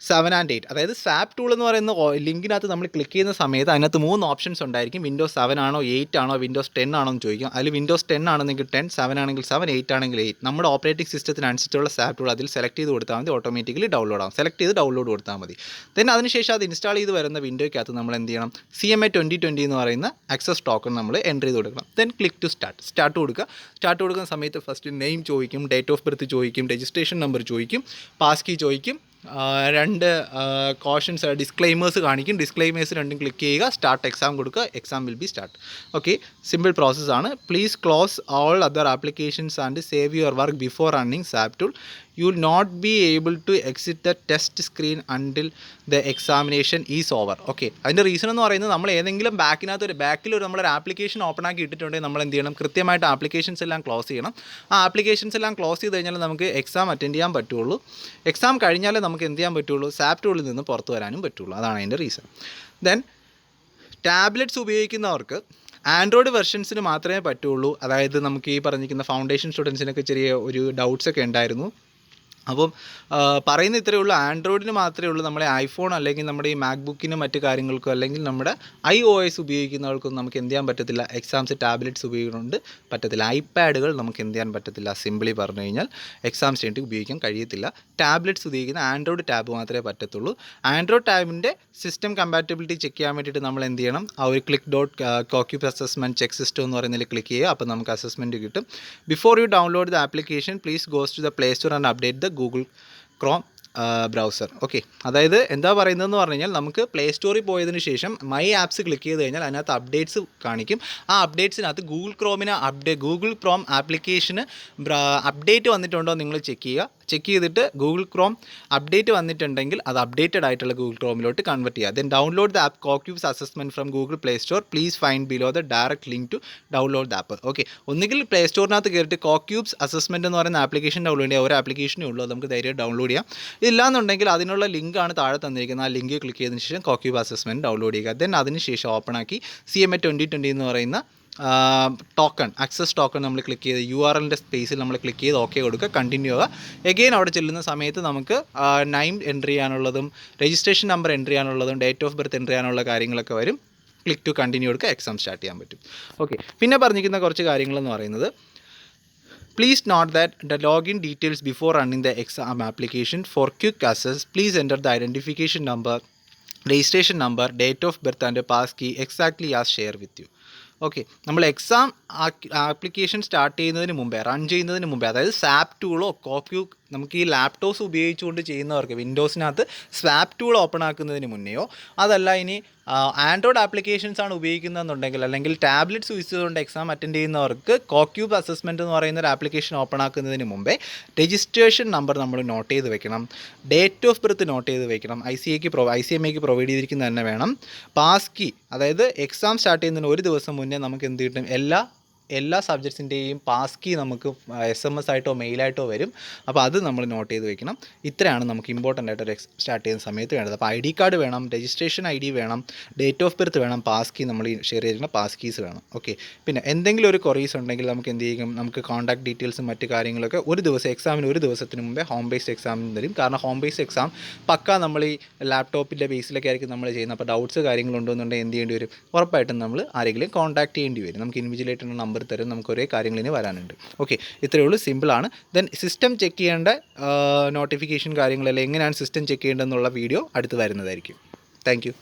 7 and 8, അതായത് സാപ്പ് ടൂൾ എന്ന് പറയുന്ന ലിങ്കിനകത്ത് നമ്മൾ ക്ലിക്ക് ചെയ്യുന്ന സമയത്ത് അതിനകത്ത് 3 ഓപ്ഷൻസ് ഉണ്ടായിരിക്കും. വിൻഡോസ് 7 ആണോ 8 ആണോ വിൻഡോസ് 10 ആണോ എന്ന് ചോദിക്കും. അതിൽ വിൻഡോസ് 10 ആണെങ്കിൽ 10, 7 ആണെങ്കിൽ 7, 8 ആണെങ്കിൽ 8. നമ്മുടെ ഓപ്പറേറ്റിംഗ് സിസ്റ്റത്തിനനുസരിച്ചുള്ള സാപ്പ് ടൂൾ അതിൽ സെലക്ട് ചെയ്ത് കൊടുത്താൽ മതി, ഓട്ടോമാറ്റിക്കലി ഡൗൺലോഡ് ആകും. സെലക്ട് ചെയ്ത് ഡൗൺലോഡ് കൊടുത്താൽ മതി. ദെൻ അതിനുശേഷം അത് ഇൻസ്റ്റാൾ ചെയ്ത് വരുന്ന വിൻഡോയ്ക്കകത്ത് നമ്മൾ എന്ത് ചെയ്യണം, CMA 2020 എന്ന് പറയുന്ന ആക്സസ് ടോക്കൺ നമ്മൾ എൻ്റർ ചെയ്ത് കൊടുക്കണം. ദെൻ ക്ലിക്ക് ടു സ്റ്റാർട്ട് കൊടുക്കുക. സ്റ്റാർട്ട് കൊടുക്കുന്ന സമയത്ത് ഫസ്റ്റ് നെയിം ചോദിക്കും, ഡേറ്റ് ഓഫ് ബർത്ത് ചോദിക്കും, രജിസ്ട്രേഷൻ നമ്പർ ചോദിക്കും, പാസ് കീ ചോദിക്കും, 2 കോഷൻസ് ഡിസ്ക്ലെയിമേഴ്സ് കാണിക്കും. ഡിസ്ക്ലെയിമേഴ്സ് രണ്ടും ക്ലിക്ക് ചെയ്യുക, സ്റ്റാർട്ട് എക്സാം കൊടുക്കുക. Exam will be start. Okay, simple പ്രോസസ്സാണ്. Please close all other applications and save your work before running SAP tool. You will not be able to exit the test screen until the examination is over. Okay, അതിൻ്റെ റീസൺ എന്ന് പറയുന്നത് നമ്മൾ ഏതെങ്കിലും ബാക്കിൽ നമ്മളൊരു ആപ്ലിക്കേഷൻ ഓപ്പൺ ആക്കി ഇട്ടിട്ടുണ്ടെങ്കിൽ നമ്മൾ എന്ത് ചെയ്യണം, കൃത്യമായിട്ട് ആപ്ലിക്കേഷൻസ് എല്ലാം ക്ലോസ് ചെയ്യണം. ആ ആപ്ലിക്കേഷൻസ് എല്ലാം ക്ലോസ് ചെയ്ത് കഴിഞ്ഞാൽ നമുക്ക് എക്സാം അറ്റൻഡ് ചെയ്യാൻ പറ്റുള്ളൂ. എക്സാം കഴിഞ്ഞാലേ നമുക്ക് എന്ത് ചെയ്യാൻ പറ്റുള്ളൂ, സാപ്പ് ടൂളിൽ നിന്ന് പുറത്ത് വരാനും പറ്റുള്ളൂ. അതാണ് അതിൻ്റെ റീസൺ. ദെൻ ടാബ്ലറ്റ്സ് ഉപയോഗിക്കുന്നവർക്ക് ആൻഡ്രോയിഡ് വെർഷൻസിന് മാത്രമേ പറ്റുള്ളൂ. അതായത് നമുക്ക് ഈ പറഞ്ഞിരിക്കുന്ന ഫൗണ്ടേഷൻ സ്റ്റുഡൻസിനൊക്കെ ചെറിയ ഒരു ഡൗട്ട്സ് ഒക്കെ ഉണ്ടായിരുന്നു. അപ്പം പറയുന്ന ഇത്രയേ ഉള്ളൂ, ആൻഡ്രോയിഡിന് മാത്രമേ ഉള്ളൂ. നമ്മുടെ ഐഫോൺ അല്ലെങ്കിൽ നമ്മുടെ ഈ മാക്ബുക്കിനും മറ്റു കാര്യങ്ങൾക്കോ അല്ലെങ്കിൽ നമ്മുടെ iOS ഉപയോഗിക്കുന്നവർക്കൊന്നും നമുക്ക് എന്ത് ചെയ്യാൻ പറ്റത്തില്ല, എക്സാംസ് ടാബ്ലറ്റ്സ് ഉപയോഗിക്കുന്നുണ്ട് പറ്റത്തില്ല. ഐപാഡുകൾ നമുക്ക് എന്ത് ചെയ്യാൻ പറ്റത്തില്ല, സിംപിളി പറഞ്ഞു കഴിഞ്ഞാൽ എക്സാംസ് വേണ്ടി ഉപയോഗിക്കാൻ കഴിയത്തില്ല. ടാബ്ലറ്റ്സ് ഉപയോഗിക്കുന്ന ആൻഡ്രോയിഡ് ടാബ് മാത്രമേ പറ്റത്തുള്ളൂ. ആൻഡ്രോയിഡ് ടാബിൻ്റെ സിസ്റ്റം കമ്പാറ്റബിലിറ്റി ചെക്ക് ചെയ്യാൻ വേണ്ടിയിട്ട് നമ്മൾ എന്ത് ചെയ്യണം, ആ ഒരു click dot CoCube assessment check system എന്ന് പറയുന്നതിൽ ക്ലിക്ക് ചെയ്യുക. അപ്പോൾ നമുക്ക് അസസ്മെൻറ്റ് കിട്ടും. Before you download the application please goes to the Play Store and update the Google Chrome browser. Okay, അതായത് എന്താ പറയുന്നതെന്ന് പറഞ്ഞു കഴിഞ്ഞാൽ നമുക്ക് പ്ലേ സ്റ്റോറിൽ പോയതിന് ശേഷം മൈ ആപ്സ് ക്ലിക്ക് ചെയ്ത് കഴിഞ്ഞാൽ അതിനകത്ത് അപ്ഡേറ്റ്സ് കാണിക്കും. ആ അപ്ഡേറ്റ്സിനകത്ത് ഗൂഗിൾ ക്രോം ആപ്ലിക്കേഷന് അപ്ഡേറ്റ് വന്നിട്ടുണ്ടോ നിങ്ങൾ ചെക്ക് ചെയ്യുക. ചെക്ക് ചെയ്തിട്ട് ഗൂഗിൾ ക്രോം അപ്ഡേറ്റ് വന്നിട്ടുണ്ടെങ്കിൽ അത് അപ്ഡേറ്റഡ് ആയിട്ടുള്ള ഗൂഗിൾ ക്രോമിലോട്ട് കൺവേർട്ട് ചെയ്യുക. Then download the app CoCubes assessment from Google Play Store. Please find below the direct link to download the app. Okay, ഒന്നുകിൽ പ്ലേ സ്റ്റോറിനകത്ത് കയറിയിട്ട് കോക്യൂബ്സ് അസസ്മെൻറ്റ് എന്ന് പറയുന്ന ആപ്ലിക്കേഷൻ ഡൗൺലോഡ് ചെയ്യുക. ഒരു ആപ്ലിക്കേഷനേ ഉള്ളൂ, അത് നമുക്ക് ധൈര്യം ഡൗൺലോഡ് ചെയ്യാം. ഇല്ലാന്നുണ്ടെങ്കിൽ അതിനുള്ള ലിങ്കാണ് താഴെ തന്നിരിക്കുന്നത്. ആ ലിങ്ക് ക്ലിക്ക് ചെയ്തതിന് ശേഷം കോക്യൂബ് അസസ്മെൻറ്റ് ഡൗൺലോഡ് ചെയ്യുക. ദെൻ അതിനുശേഷം ഓപ്പൺ ആക്കി CMA 2020 എന്ന് പറയുന്ന ടോക്കൺ, ആക്സസ് ടോക്കൺ നമ്മൾ ക്ലിക്ക് ചെയ്ത് URLൻ്റെ സ്പേസിൽ നമ്മൾ ക്ലിക്ക് ചെയ്ത് ഓക്കെ കൊടുക്കുക, കണ്ടിന്യൂ ആവുക. എഗെയിൻ അവിടെ ചെല്ലുന്ന സമയത്ത് നമുക്ക് നെയിം എൻ്റർ ചെയ്യാനുള്ളതും രജിസ്ട്രേഷൻ നമ്പർ എൻ്റർ ചെയ്യാനുള്ളതും ഡേറ്റ് ഓഫ് ബർത്ത് എൻ്റർ ചെയ്യാനുള്ള കാര്യങ്ങളൊക്കെ വരും. ക്ലിക്ക് ടു കണ്ടിന്യൂ കൊടുക്കുക, എക്സാം സ്റ്റാർട്ട് ചെയ്യാൻ പറ്റും. ഓക്കെ, പിന്നെ പറഞ്ഞിരിക്കുന്ന കുറച്ച് കാര്യങ്ങളെന്ന് പറയുന്നത്, please note that the login details before running the exam application. For quick access, please enter the identification number, registration number, date of birth and pass key exactly as shared with you. Okay, നമ്മൾ എക്സാം ആപ്ലിക്കേഷൻ സ്റ്റാർട്ട് ചെയ്യുന്നതിന് മുമ്പേ, റൺ ചെയ്യുന്നതിന് മുമ്പേ, അതായത് സാപ്പ് ടൂളോ നമുക്ക് ഈ ലാപ്ടോപ്സ് ഉപയോഗിച്ചുകൊണ്ട് ചെയ്യുന്നവർക്ക് വിൻഡോസിനകത്ത് സ്വാപ്പ് ടൂൾ ഓപ്പൺ ആക്കുന്നതിന് മുന്നെയോ, അതല്ല ഇനി ആൻഡ്രോയിഡ് ആപ്ലിക്കേഷൻസ് ആണ് ഉപയോഗിക്കുന്നതെന്നുണ്ടെങ്കിൽ അല്ലെങ്കിൽ ടാബ്ലറ്റ്സ് യൂസ് ചെയ്തുകൊണ്ട് എക്സാം അറ്റൻഡ് ചെയ്യുന്നവർക്ക് കോക്യൂബ് അസസ്മെൻറ്റ് എന്ന് പറയുന്ന ഒരു ആപ്ലിക്കേഷൻ ഓപ്പൺ ആക്കുന്നതിന് മുമ്പേ രജിസ്ട്രേഷൻ നമ്പർ നമ്മൾ നോട്ട് ചെയ്ത് വെക്കണം, ഡേറ്റ് ഓഫ് ബർത്ത് നോട്ട് ചെയ്ത് വെക്കണം, ICMAക്ക് പ്രൊവൈഡ് ചെയ്തിരിക്കുന്നത് തന്നെ വേണം. പാസ് കീ, അതായത് എക്സാം സ്റ്റാർട്ട് ചെയ്യുന്നതിന് ഒരു ദിവസം മുന്നേ നമുക്ക് എന്ത് കിട്ടും, എല്ലാ സബ്ജക്ട്സിൻ്റെയും പാസ് കീ നമുക്ക് SMS ആയിട്ടോ മെയിലായിട്ടോ വരും. അപ്പോൾ അത് നമ്മൾ നോട്ട് ചെയ്ത് വെക്കണം. ഇത്രയാണ് നമുക്ക് ഇമ്പോർട്ടൻ്റ് ആയിട്ട് ഒരു സ്റ്റാർട്ട് ചെയ്യുന്ന സമയത്ത് വേണ്ടത്. അപ്പോൾ ID കാർഡ് വേണം, രജിസ്ട്രേഷൻ ID വേണം, ഡേറ്റ് ഓഫ് ബർത്ത് വേണം, പാസ് കീ നമ്മൾ ഷെയർ ചെയ്തിരിക്കുന്ന പാസ് കീസ് വേണം. ഓക്കെ, പിന്നെ എന്തെങ്കിലും ഒരു ക്വറീസ് ഉണ്ടെങ്കിൽ നമുക്ക് എന്ത് ചെയ്യും, നമുക്ക് കോൺടാക്ട് ഡീറ്റെയിൽസും മറ്റു കാര്യങ്ങളൊക്കെ എക്സാമിന് ഒരു ദിവസത്തിന് മുമ്പേ ഹോം ബേസ്ഡ് എക്സാമിന് തരും. കാരണം ഹോം ബേസ്ഡ് എക്സാം പക്ക നമ്മൾ ഈ ലാപ്ടോപ്പിൻ്റെ ബേസിലൊക്കെ ആയിരിക്കും നമ്മൾ ചെയ്യുന്നത്. അപ്പോൾ ഡൗട്ട്സ് കാര്യങ്ങളുണ്ടോയെന്നുണ്ടെങ്കിൽ എന്ത് ചെയ്യേണ്ടി വരും, ഉറപ്പായിട്ടും നമ്മൾ ആരെങ്കിലും കോൺടാക്ട് ചെയ്യേണ്ടി വരും. നമുക്ക് ഇൻഡിവിജ്വലായിട്ടുള്ള നമ്പർ തരും, നമുക്ക് ഒരേ കാര്യങ്ങളിന് വരാനുണ്ട്. ഓക്കെ, ഇത്രയേ ഉള്ളൂ, സിമ്പിളാണ്. ദെൻ സിസ്റ്റം ചെക്ക് ചെയ്യേണ്ട നോട്ടിഫിക്കേഷൻ കാര്യങ്ങളെല്ലാം എങ്ങനെയാണ് സിസ്റ്റം ചെക്ക് ചെയ്യേണ്ടതെന്നുള്ള വീഡിയോ അടുത്ത് വരുന്നതായിരിക്കും. Thank you.